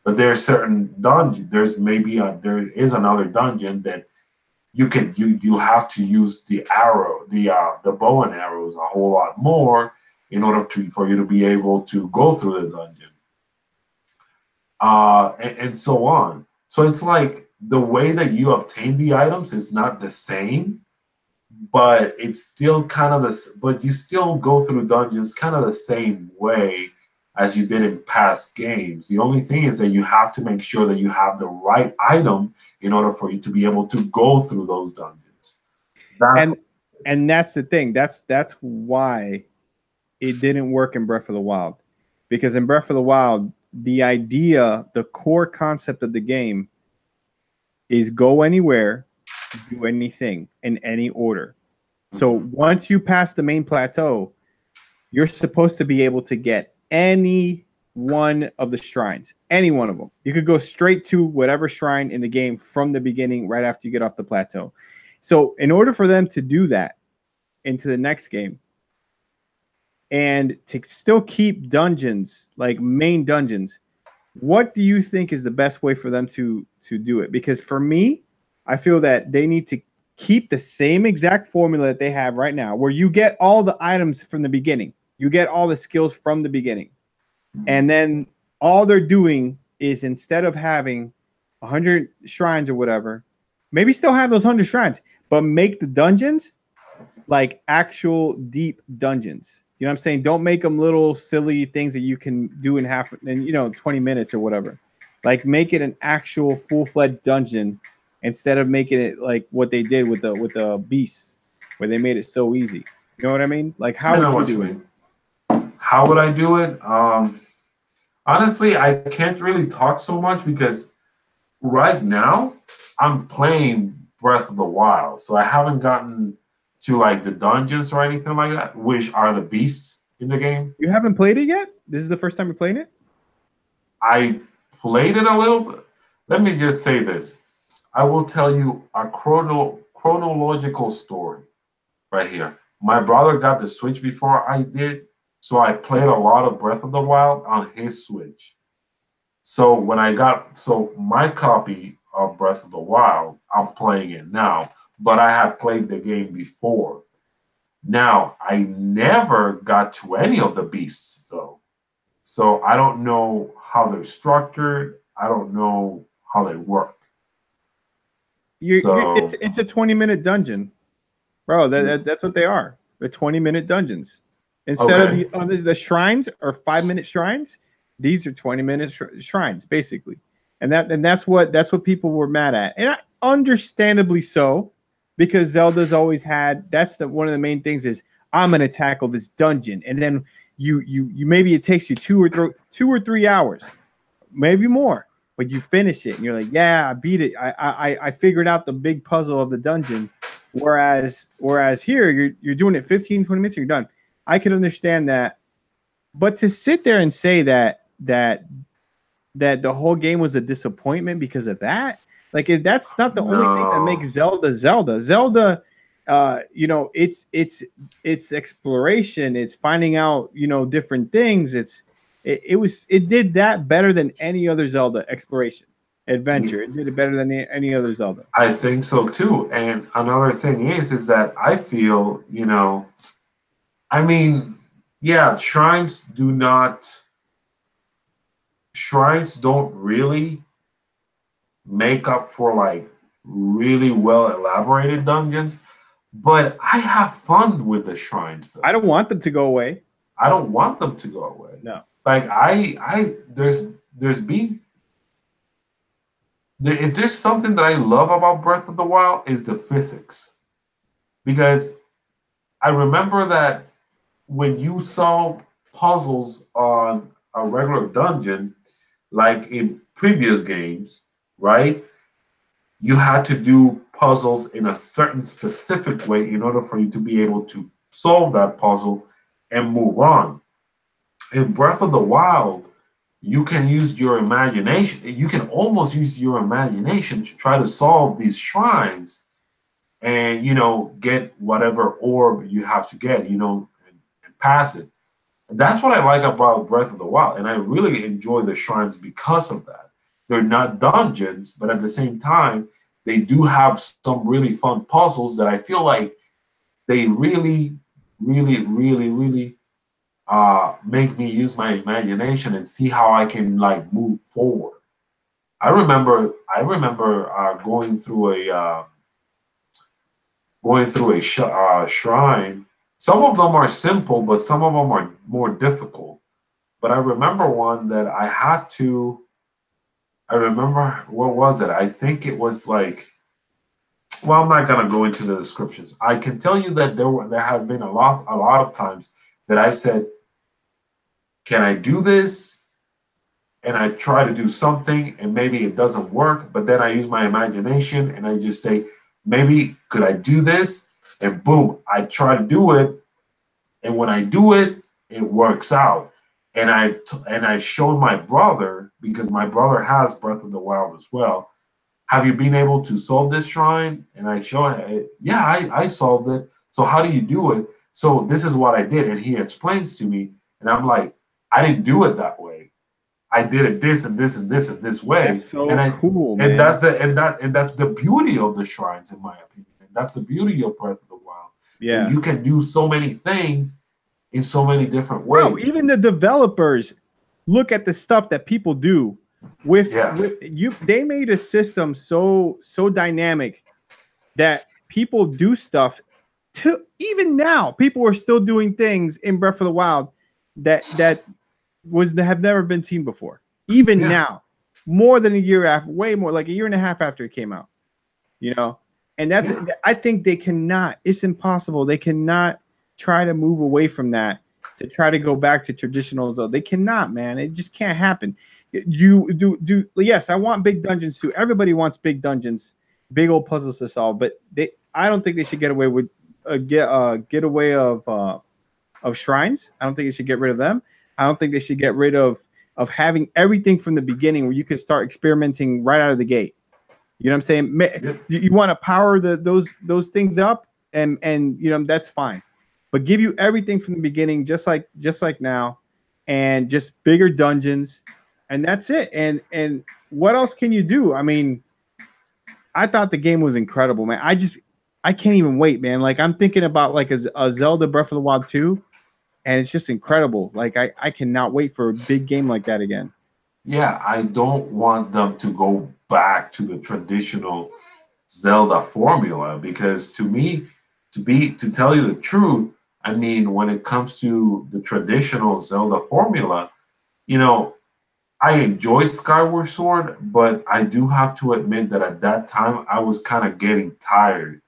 But there are certain dungeons. There is another dungeon that you have to use the bow and arrows a whole lot more in order for you to be able to go through the dungeon, and so on. So it's like the way that you obtain the items is not the same, but it's still kind of this. But you still go through dungeons kind of the same way as you did in past games. The only thing is that you have to make sure that you have the right item in order for you to be able to go through those dungeons. And that's the thing. That's why it didn't work in Breath of the Wild. Because in Breath of the Wild, the idea, the core concept of the game is go anywhere, do anything in any order. So once you pass the main plateau, you're supposed to be able to get any one of the shrines, any one of them. You could go straight to whatever shrine in the game from the beginning, right after you get off the plateau. So in order for them to do that into the next game and to still keep dungeons, like main dungeons, what do you think is the best way for them to do it? Because for me, I feel that they need to keep the same exact formula that they have right now, where you get all the items from the beginning. You get all the skills from the beginning. And then all they're doing is, instead of having 100 shrines or whatever, maybe still have those 100 shrines, but make the dungeons like actual deep dungeons. You know what I'm saying? Don't make them little silly things that you can do in 20 minutes or whatever. Like make it an actual full-fledged dungeon instead of making it like what they did with the beasts, where they made it so easy. You know what I mean? Like how would you do it? How would I do it? I Honestly, I can't really talk so much because right now I'm playing Breath of the Wild, so I haven't gotten to like the dungeons or anything like that, which are the beasts in the game. You haven't played it yet? This is the first time you're playing it? I played it a little bit. Let me just say this. I will tell you a chronological story right here. My brother got the Switch before I did, so I played a lot of Breath of the Wild on his Switch. So my copy of Breath of the Wild, I'm playing it now, but I had played the game before. Now, I never got to any of the beasts though. So I don't know how they're structured. I don't know how they work. It's a 20-minute dungeon, bro. That's what they are. They're 20-minute dungeons. Instead of the shrines are 5-minute shrines, these are 20-minute shrines basically, and that's what people were mad at, and understandably so, because Zelda's always had one of the main things is I'm gonna tackle this dungeon, and then you maybe it takes you 2 or 3 hours, maybe more, but you finish it and you're like, yeah, I beat it. I figured out the big puzzle of the dungeon. Whereas here you're doing it 15, 20 minutes and you're done. I can understand that. But to sit there and say that the whole game was a disappointment because of that, like that's not the only thing that makes Zelda. Zelda, it's exploration, it's finding out, different things. It did that better than any other Zelda exploration adventure. It did it better than any other Zelda. I think so too. And another thing is that I feel, I mean, yeah, shrines don't really make up for like really well elaborated dungeons, but I have fun with the shrines though. I don't want them to go away. I don't want them to go away. No. Like if there's something that I love about Breath of the Wild is the physics. Because I remember that when you solve puzzles on a regular dungeon, like in previous games, right? You had to do puzzles in a certain specific way in order for you to be able to solve that puzzle and move on. In Breath of the Wild, you can use your imagination. You can almost use your imagination to try to solve these shrines and, get whatever orb you have to get, and pass it. And that's what I like about Breath of the Wild. And I really enjoy the shrines because of that. They're not dungeons, but at the same time, they do have some really fun puzzles that I feel like they really, really, really, really make me use my imagination and see how I can like move forward. I remember going through a shrine. Some of them are simple, but some of them are more difficult. But I remember one that I remember, what was it? I think it was like, well, I'm not gonna go into the descriptions. I can tell you that there has been a lot of times that I said, can I do this? And I try to do something and maybe it doesn't work, but then I use my imagination and I just say, maybe could I do this? And boom, I try to do it. And when I do it, it works out. And I've shown my brother, because my brother has Breath of the Wild as well. Have you been able to solve this shrine? And I show him, yeah, I solved it. So how do you do it? So this is what I did. And he explains to me, and I'm like, I didn't do it that way. I did it this and this and this and this way. That's so cool, man. And that's the beauty of the shrines, in my opinion. And that's the beauty of Breath of the Wild. Yeah, and you can do so many things in so many different ways. Bro, even the developers look at the stuff that people do with you. They made a system so dynamic that people do stuff to even now. People are still doing things in Breath of the Wild that have never been seen before. Even now, more than a year after, way more, like a year and a half after it came out. And that's I think they cannot. It's impossible. They cannot try to move away from that to try to go back to traditional Zelda. They cannot, man. It just can't happen. You do yes, I want big dungeons too. Everybody wants big dungeons, big old puzzles to solve, but I don't think they should get away with get away of shrines. I don't think they should get rid of them. I don't think they should get rid of having everything from the beginning where you can start experimenting right out of the gate. You know what I'm saying? You want to power those things up and that's fine. But give you everything from the beginning, just like now, and just bigger dungeons, and that's it. And what else can you do? I mean, I thought the game was incredible, man. I can't even wait, man. Like I'm thinking about like a Zelda Breath of the Wild 2, and it's just incredible. Like I cannot wait for a big game like that again. Yeah, I don't want them to go back to the traditional Zelda formula because to me, to tell you the truth, I mean, when it comes to the traditional Zelda formula, I enjoyed Skyward Sword, but I do have to admit that at that time I was kind of getting tired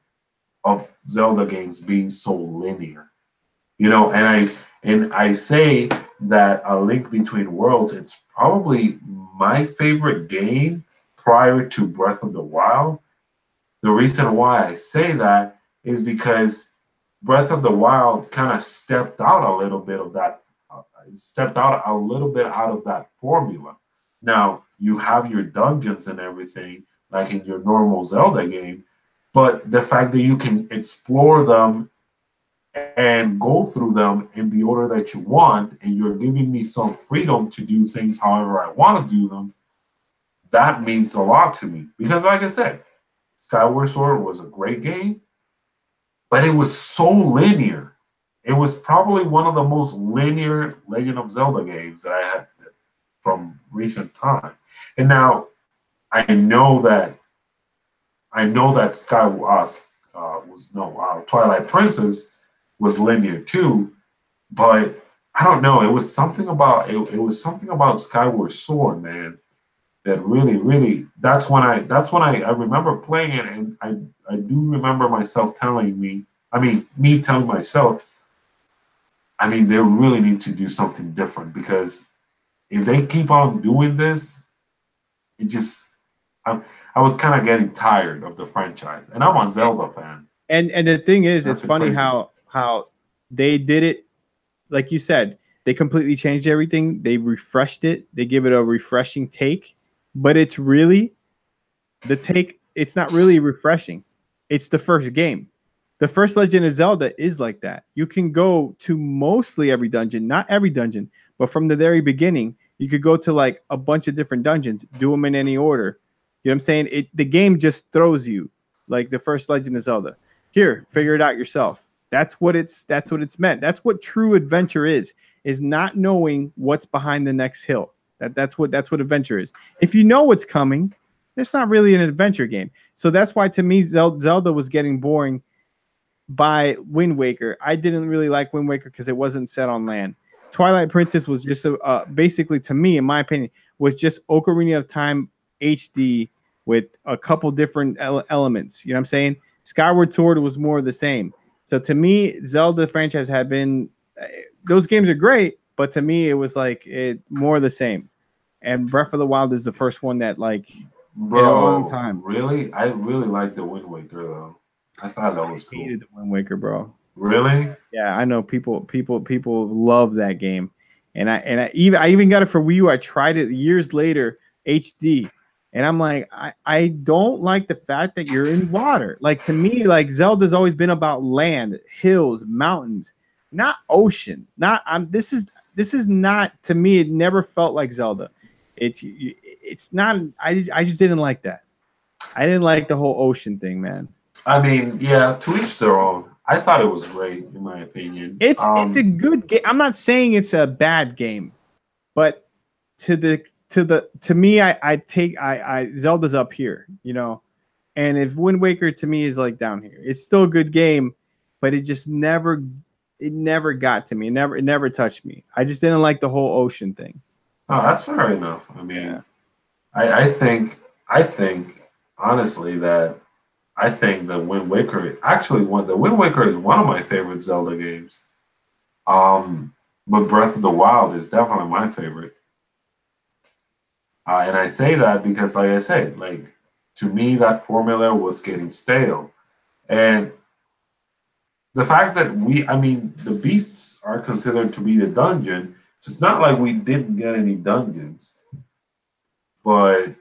of Zelda games being so linear. And I say that A Link Between Worlds, it's probably my favorite game prior to Breath of the Wild. The reason why I say that is because Breath of the Wild kind of stepped out a little bit of that formula. Now, you have your dungeons and everything, like in your normal Zelda game, but the fact that you can explore them and go through them in the order that you want, and you're giving me some freedom to do things however I want to do them, that means a lot to me. Because like I said, Skyward Sword was a great game, but it was so linear. It was probably one of the most linear Legend of Zelda games that I had from recent time. And now I know that Twilight Princess was linear too, but I don't know. It was something about it was something about Skyward Sword, man, that really that's when I remember playing it, and I do remember myself telling me telling myself, they really need to do something different, because if they keep on doing this, I was kind of getting tired of the franchise, and I'm a Zelda fan. And the thing is, it's funny how they did it. Like you said, they completely changed everything. They refreshed it. They give it a refreshing take, but it's really it's not really refreshing. It's the first game. The first Legend of Zelda is like that. You can go to mostly every dungeon, not every dungeon, but from the very beginning, you could go to like a bunch of different dungeons, do them in any order. You know what I'm saying? The game just throws you like the first Legend of Zelda. Here, figure it out yourself. That's what it's meant. That's what true adventure is not knowing what's behind the next hill. That's what adventure is. If you know what's coming, it's not really an adventure game. So that's why to me Zelda was getting boring by Wind Waker. I didn't really like Wind Waker because it wasn't set on land. Twilight Princess was just basically, to me, in my opinion, was just Ocarina of Time HD with a couple different elements. You know what I'm saying? Skyward Sword was more of the same. So to me, Zelda franchise had been those games are great, but to me it was like more of the same. And Breath of the Wild is the first one that like Bro, in a long time. Really? I really like the Wind Waker though. I thought that was cool. I hated the Wind Waker, bro. Really? Yeah, I know people love that game, and I even got it for Wii U. I tried it years later, HD, and I'm like, I don't like the fact that you're in water. Like to me, like Zelda's always been about land, hills, mountains, not ocean. This is not, to me. It never felt like Zelda. It's not. I just didn't like that. I didn't like the whole ocean thing, man. I mean, yeah, to each their own. I thought it was great, in my opinion. It's a good game. I'm not saying it's a bad game, but to me, I Zelda's up here, you know. And if Wind Waker to me is like down here, it's still a good game, but it just never got to me. It never touched me. I just didn't like the whole ocean thing. Oh, that's fair enough. I mean, yeah. I think honestly that. I think the Wind Waker the Wind Waker is one of my favorite Zelda games. But Breath of the Wild is definitely my favorite. And I say that because, like I said, like to me, that formula was getting stale. And the fact that I mean, the beasts are considered to be the dungeon. So it's not like we didn't get any dungeons, but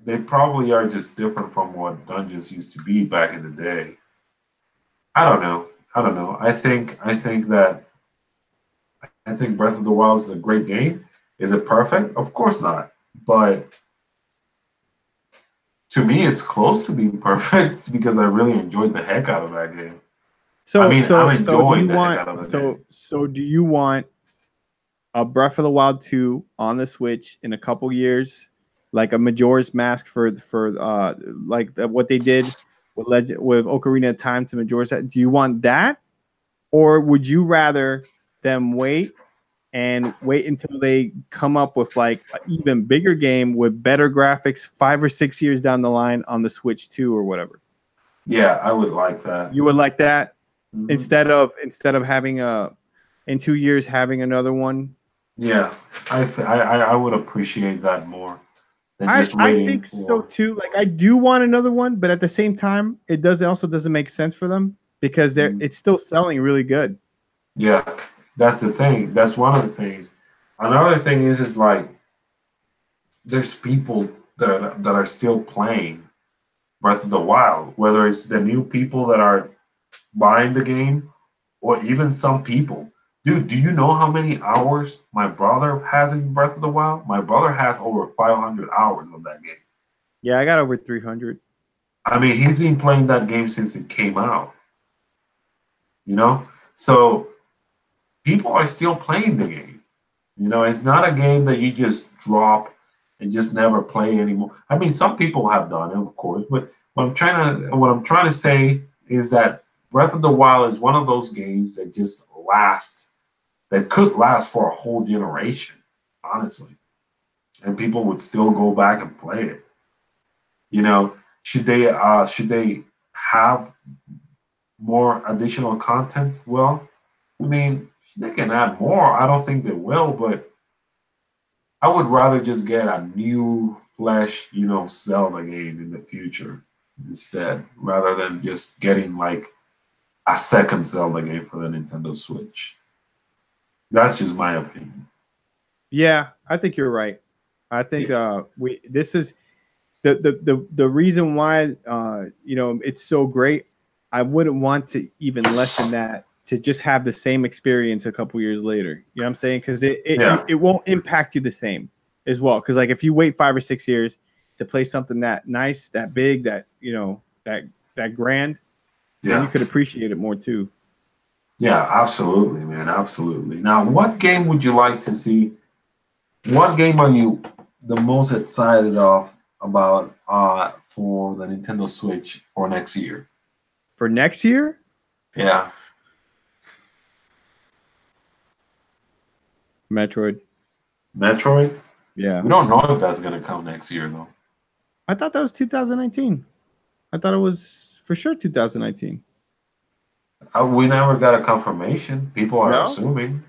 they probably are just different from what dungeons used to be back in the day. I don't know. I don't know. I think Breath of the Wild is a great game. Is it perfect? Of course not. But to me, it's close to being perfect because I really enjoyed the heck out of that game. So, I mean, I'm so do enjoying you the heck out want of the game. so do you want a Breath of the Wild 2 on the Switch in a couple years, like a Majora's Mask for what they did with Ocarina of Time to Majora's? Do you want that, or would you rather them wait until they come up with like an even bigger game with better graphics 5 or 6 years down the line on the Switch 2 or whatever? Yeah, I would like that. You would like that Mhm. instead of having in 2 years having another one. Yeah, I would appreciate that more than just I waiting think so for. too. Like I do want another one, but at the same time, doesn't make sense for them because Mm. it's still selling really good. Yeah, that's the thing. That's one of the things. Another thing is like there's people that are still playing Breath of the Wild, whether it's the new people that are buying the game or even some people. Dude, do you know how many hours my brother has in Breath of the Wild? My brother has over 500 hours of that game. Yeah, I got over 300. I mean, he's been playing that game since it came out, you know? So people are still playing the game. You know, it's not a game that you just drop and just never play anymore. I mean, some people have done it, of course, but what I'm trying to say is that Breath of the Wild is one of those games that just lasts, that could last for a whole generation, honestly, and people would still go back and play it. You know, should they have more additional content? Well, I mean, they can add more. I don't think they will, but I would rather just get a new flesh, Zelda game in the future instead, rather than just getting like a second Zelda game for the Nintendo Switch. That's just my opinion. Yeah, I think you're right. I think this is the reason why it's so great. I wouldn't want to even lessen that to just have the same experience a couple years later. You know what I'm saying? Because it won't impact you the same as well. Because like if you wait 5 or 6 years to play something that nice, that big, that that grand, then you could appreciate it more too. Yeah, absolutely, man, absolutely. Now, what game would you like to see? What game are you the most excited about for the Nintendo Switch for next year? For next year? Yeah. Metroid. Metroid? Yeah. We don't know if that's going to come next year, though. I thought that was 2019. I thought it was for sure 2019. We never got a confirmation. People are assuming.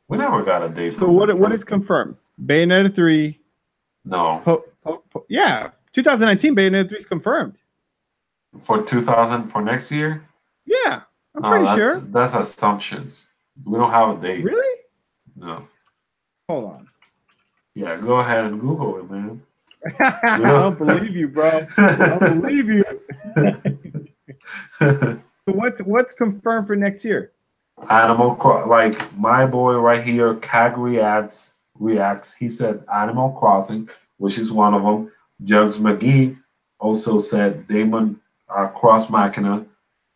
We never got a date. So what is confirmed? Bayonetta 3. No. Yeah, 2019 Bayonetta 3 is confirmed. For next year? Yeah, I'm pretty sure. That's assumptions. We don't have a date. Really? No. Hold on. Yeah, go ahead and Google it, man. I don't believe you, bro. I don't believe you. So what's confirmed for next year? Animal like my boy right here, Cag reacts. He said Animal Crossing, which is one of them. Jugs McGee also said Damon Cross Machina.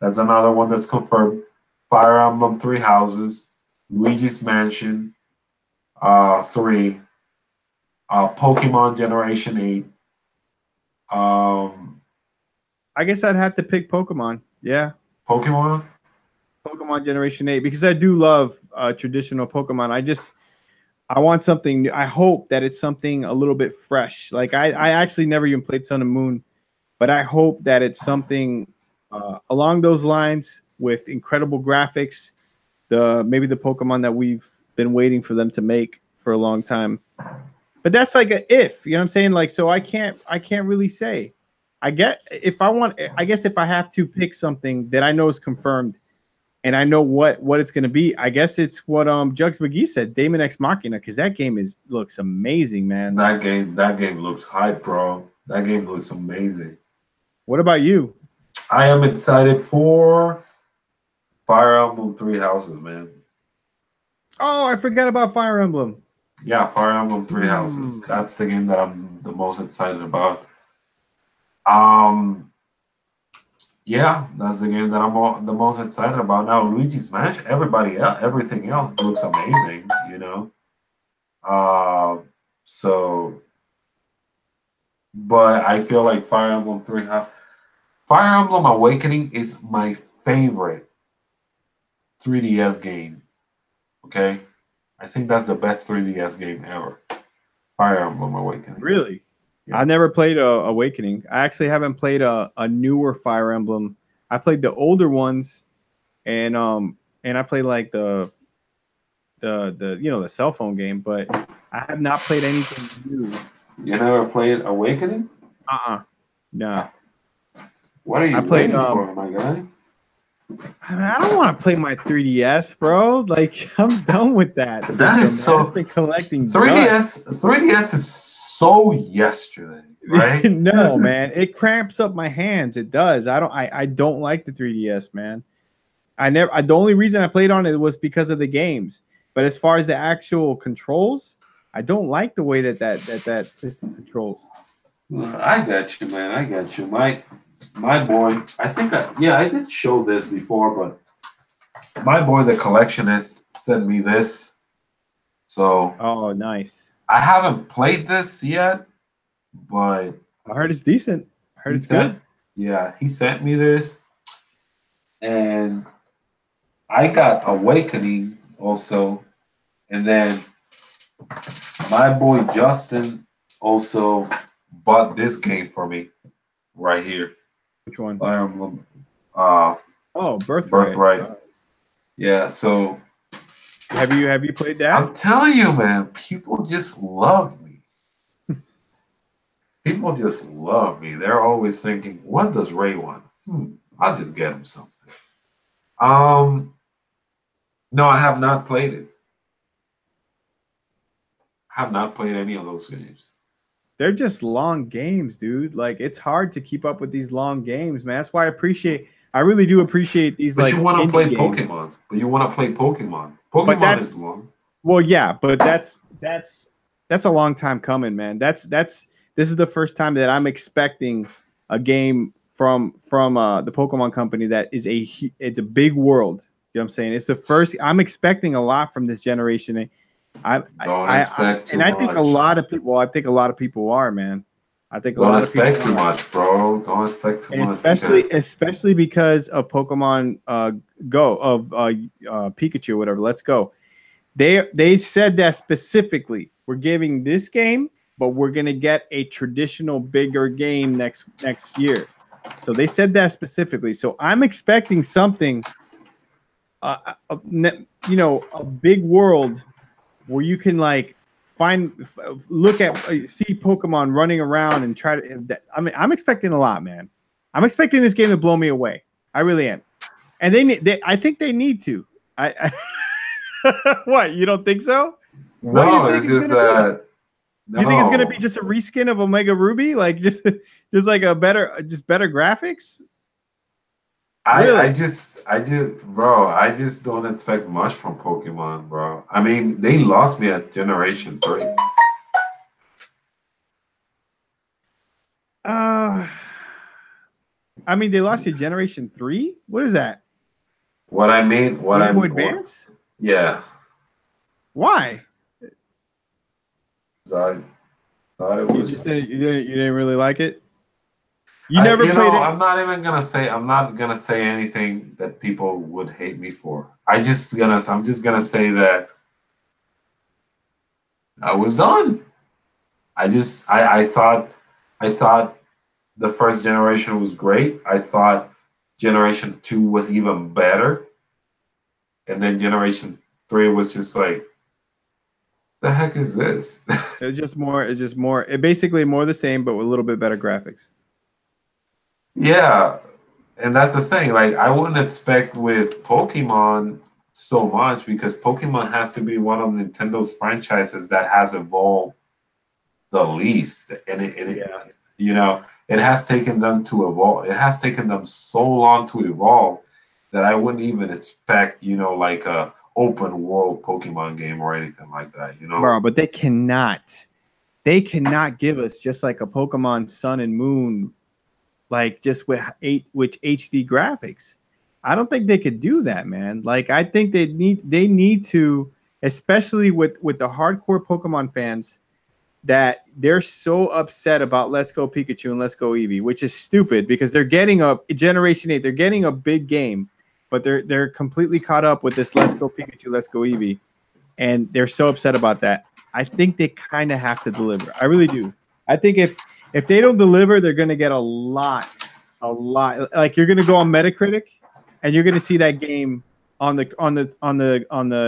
That's another one that's confirmed. Fire Emblem Three Houses, Luigi's Mansion 3, Pokemon Generation 8. I guess I'd have to pick Pokemon. Yeah. Pokemon Generation 8 because I do love traditional Pokemon. I want something new. I hope that it's something a little bit fresh. Like I actually never even played Sun and Moon, but I hope that it's something along those lines with incredible graphics maybe the Pokemon that we've been waiting for them to make for a long time. But that's like a if, you know what I'm saying? Like, so I can't really say. I guess if I have to pick something that I know is confirmed and I know what it's gonna be, I guess it's what Jugs McGee said, Daemon X Machina, because that game looks amazing, man. That game looks hype, bro. That game looks amazing. What about you? I am excited for Fire Emblem Three Houses, man. Oh, I forgot about Fire Emblem. Yeah, Fire Emblem Three Houses. That's the game that I'm the most excited about. Yeah, that's the game that I'm the most excited about. Now, Luigi's Mansion, everything else looks amazing, you know. But I feel like Fire Emblem Fire Emblem Awakening is my favorite 3DS game. Okay, I think that's the best 3DS game ever. Fire Emblem Awakening. Really? Yeah. I never played Awakening. I actually haven't played a newer Fire Emblem. I played the older ones, and I played like the cell phone game, but I have not played anything new. You never played Awakening? No. What are you waiting for, my guy? I don't want to play my 3DS, bro. Like, I'm done with that. That is so. I've been collecting 3DS is so yesterday, right? No, man, it cramps up my hands. It does. I don't like the 3DS, man. The only reason I played on it was because of the games. But as far as the actual controls, I don't like the way that system controls. I got you, man. I got you. My boy, I did show this before, but my boy, the collectionist, sent me this. So, oh, nice. I haven't played this yet, but I heard it's decent. I heard it's good. Yeah, he sent me this, and I got Awakening also, and then my boy Justin also bought this game for me right here. Which one? Fire Emblem. Birthright. Yeah. So, have you played that? I'm telling you, man. People just love me. People just love me. They're always thinking, "What does Ray want? I'll just get him something." No, I have not played it. I have not played any of those games. They're just long games, dude. Like, it's hard to keep up with these long games, man. That's why I really do appreciate these. But like, you want to play games. Pokemon. But you want to play Pokemon. Pokemon is long. Well, yeah, but that's a long time coming, man. This is the first time that I'm expecting a game from the Pokemon company that is it's a big world. You know what I'm saying? It's the first. I'm expecting a lot from this generation. I think a lot of people. I think a lot of people are, man. I think don't expect too much, bro. Don't expect too much. Especially because of Pokemon Go of Pikachu, or whatever. Let's go. They said that specifically. We're giving this game, but we're gonna get a traditional bigger game next year. So they said that specifically. So I'm expecting something, a big world where you can like see Pokemon running around and try to. I'm expecting a lot, man. I'm expecting this game to blow me away. I really am, and I think they need to. What, you don't think so? No, it's just that. You think it's gonna be just a reskin of Omega Ruby, like just like better graphics? I just don't expect much from Pokemon, bro. I mean, they lost me at Generation 3. I mean, they lost you Generation 3? What is that? What I mean, Game Boy Advance? Yeah. Why? I thought it was. You didn't really like it? You never played it? I'm not gonna say anything that people would hate me for. I'm just gonna say that I was done. I thought the first generation was great. I thought Generation 2 was even better. and then Generation 3 was just like, the heck is this? It's just more. It's just more. It basically more the same, but with a little bit better graphics. Yeah, and that's the thing. Like, I wouldn't expect with Pokemon so much because Pokemon has to be one of Nintendo's franchises that has evolved the least, and Yeah. you know, it has taken them to evolve. It has taken them so long to evolve that I wouldn't even expect, like a open world Pokemon game or anything like that. Bro, but they cannot. They cannot give us just like a Pokemon Sun and Moon, like just with HD graphics. I don't think they could do that, man. Like I think they need to, especially with the hardcore Pokemon fans, that they're so upset about Let's Go Pikachu and Let's Go Eevee, which is stupid because they're getting a Generation 8, they're getting a big game, but they're completely caught up with this Let's Go Pikachu, Let's Go Eevee, and they're so upset about that. I think they kind of have to deliver. I really do. I think if they don't deliver, they're going to get a lot. Like you're going to go on Metacritic and you're going to see that game on the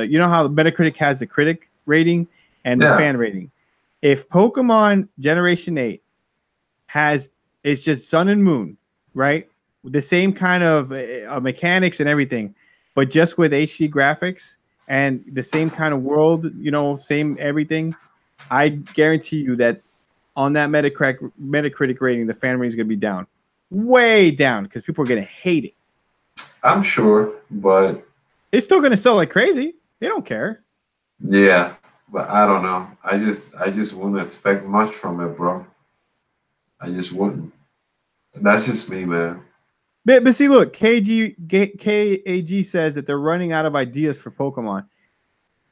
you know how Metacritic has the critic rating and the fan rating. If Pokemon Generation 8 it's just Sun and Moon, right? With the same kind of mechanics and everything, but just with HD graphics and the same kind of world, same everything, I guarantee you that on that Metacritic rating, the fan rating is going to be down. Way down because people are going to hate it. I'm sure, but it's still going to sell like crazy. They don't care. Yeah. But I don't know. I just wouldn't expect much from it, bro. I just wouldn't. That's just me, man. But see, look, KAG says that they're running out of ideas for Pokemon.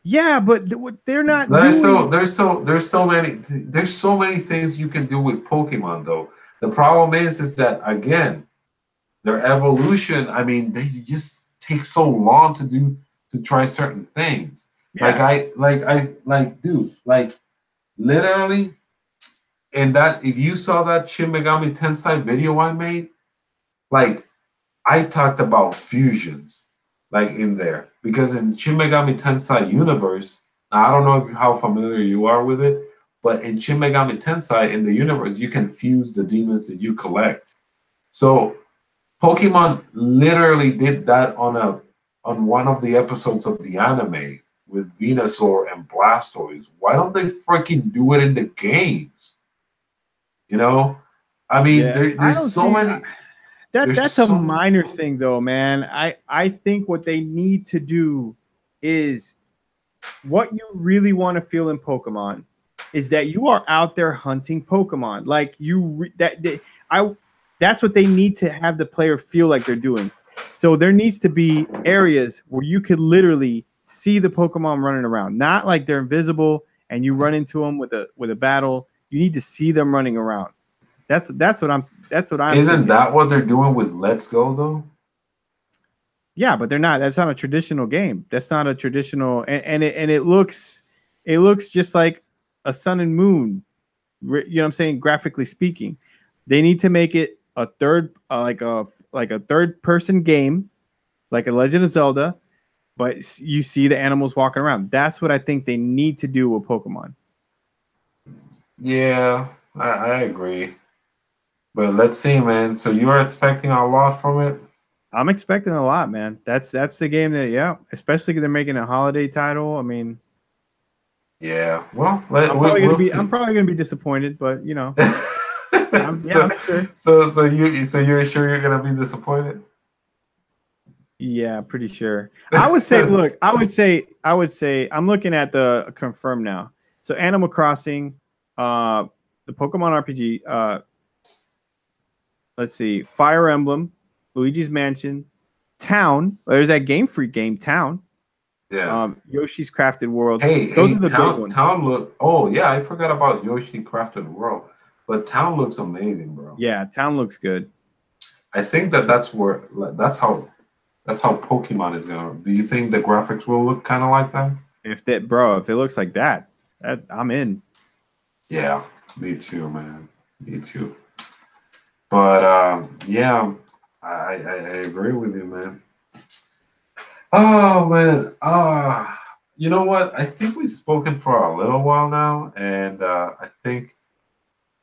Yeah, but they're not. There's so many things you can do with Pokemon, though. The problem is that again, their evolution. I mean, they just take so long to try certain things. Yeah. Dude, literally, in that, if you saw that Shin Megami Tensei video I made, I talked about fusions, in there, because in Shin Megami Tensei universe, I don't know how familiar you are with it, but in Shin Megami Tensei, in the universe, you can fuse the demons that you collect. So Pokemon literally did that on one of the episodes of the anime with Venusaur and Blastoise. Why don't they freaking do it in the games? I mean, there's so many. That's a minor thing, though, man. I think what they need to do is what you really want to feel in Pokemon is that you are out there hunting Pokemon. Like that's what they need to have the player feel like they're doing. So there needs to be areas where you could literally see the Pokemon running around, not like they're invisible and you run into them with a battle. You need to see them running around. That's what I'm. Isn't thinking. That what they're doing with Let's Go though? Yeah, but they're not. That's not a traditional game. That's not a traditional, and it looks just like a Sun and Moon. You know what I'm saying? Graphically speaking, they need to make it a third, like a third person game, like a Legend of Zelda, but you see the animals walking around. That's what I think they need to do with Pokemon. Yeah, I agree. But let's see, man. So you are expecting a lot from it? I'm expecting a lot, man. That's the game that, especially because they're making a holiday title. I mean, yeah. Well, I'm probably gonna be disappointed, but I'm sure. So you're sure you're gonna be disappointed? Yeah, pretty sure. I would say, look, I would say, I'm looking at the confirmed now. So Animal Crossing, the Pokemon RPG, let's see, Fire Emblem, Luigi's Mansion, Town. There's that Game Freak game, Town. Yeah. Yoshi's Crafted World. Those are the big ones. Town look. Oh yeah, I forgot about Yoshi Crafted World, but Town looks amazing, bro. Yeah, Town looks good. I think that's how Pokemon is gonna. Do you think the graphics will look kind of like that? If it looks like that, I'm in. Yeah, me too, man. Me too. But yeah, I agree with you, man. Oh man. You know what? I think we've spoken for a little while now, and I think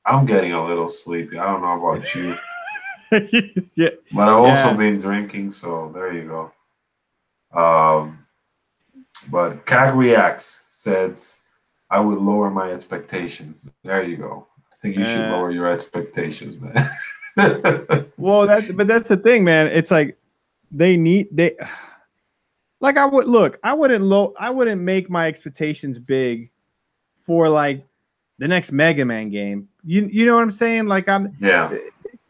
I'm getting a little sleepy. I don't know about you, Yeah, but I've also yeah. been drinking, so there you go. Um, but Cag Reacts says I would lower my expectations. There you go. I think you should Uh, lower your expectations, man. well, that's the thing, man. It's like they like I would look. I wouldn't make my expectations big for like the next Mega Man game. You know what I'm saying? Like Yeah,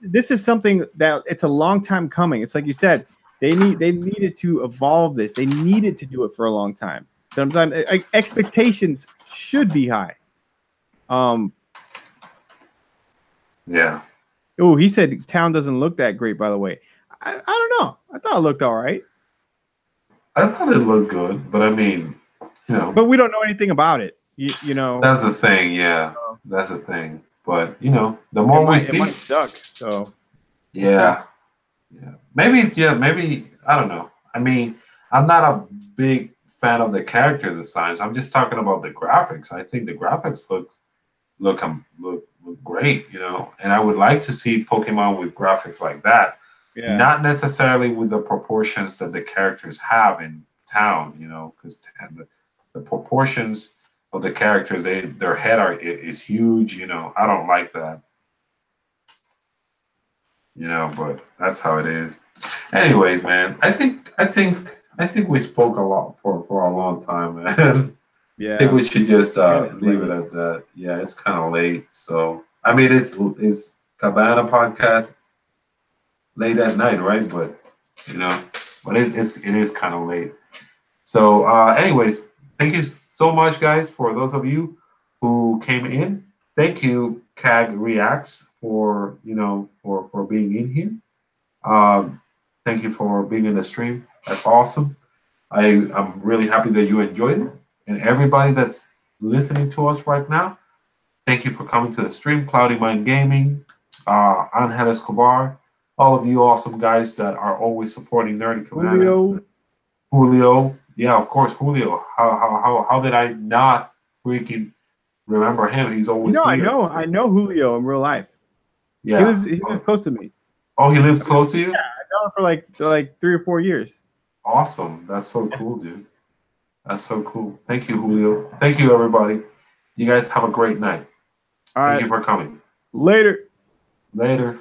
this is something that it's a long time coming. It's like you said, they needed to evolve this. They needed to do it for a long time. Sometimes expectations should be high. Um. yeah. Oh, he said town doesn't look that great. By the way, I don't know. I thought it looked all right, I thought it looked good, but I mean, you know, but we don't know anything about it. You know, that's the thing. Yeah, that's the thing. But you know, the it more we might see, suck. So we'll see. yeah, yeah. Maybe it's yeah. Maybe I don't know. I mean, I'm not a big fan of the character designs. I'm just talking about the graphics. I think the graphics look great. You know, and I would like to see Pokemon with graphics like that. Yeah. Not necessarily with the proportions that the characters have in town, you know, because the proportions of the characters, their head is huge. You know, I don't like that. You know, but that's how it is. Anyways, man, I think we spoke a lot for a long time, man. I think Yeah. we should just And it's leave it late. at that. Yeah, it's kind of late, so I mean, it's Cabana Podcast late at night, right? But you know, but it is kind of late. So, anyways, thank you so much, guys, for those of you who came in. Thank you, CAG Reacts, for for being in here. Thank you for being in the stream. That's awesome. I'm really happy that you enjoyed it, and everybody that's listening to us right now. Thank you for coming to the stream, Cloudy Mind Gaming, Angel Escobar, all of you awesome guys that are always supporting Nerdy Cabana. Julio. Julio, yeah, of course, Julio. How did I not freaking remember him? He's You always know, here. I know Julio in real life. Yeah. He lives close to me. Oh, he lives I mean, close to you? I know him for like 3 or 4 years. Awesome. That's so cool, dude. That's so cool. Thank you, Julio. Thank you, everybody. You guys have a great night. All Thank right. you for coming. Later. Later.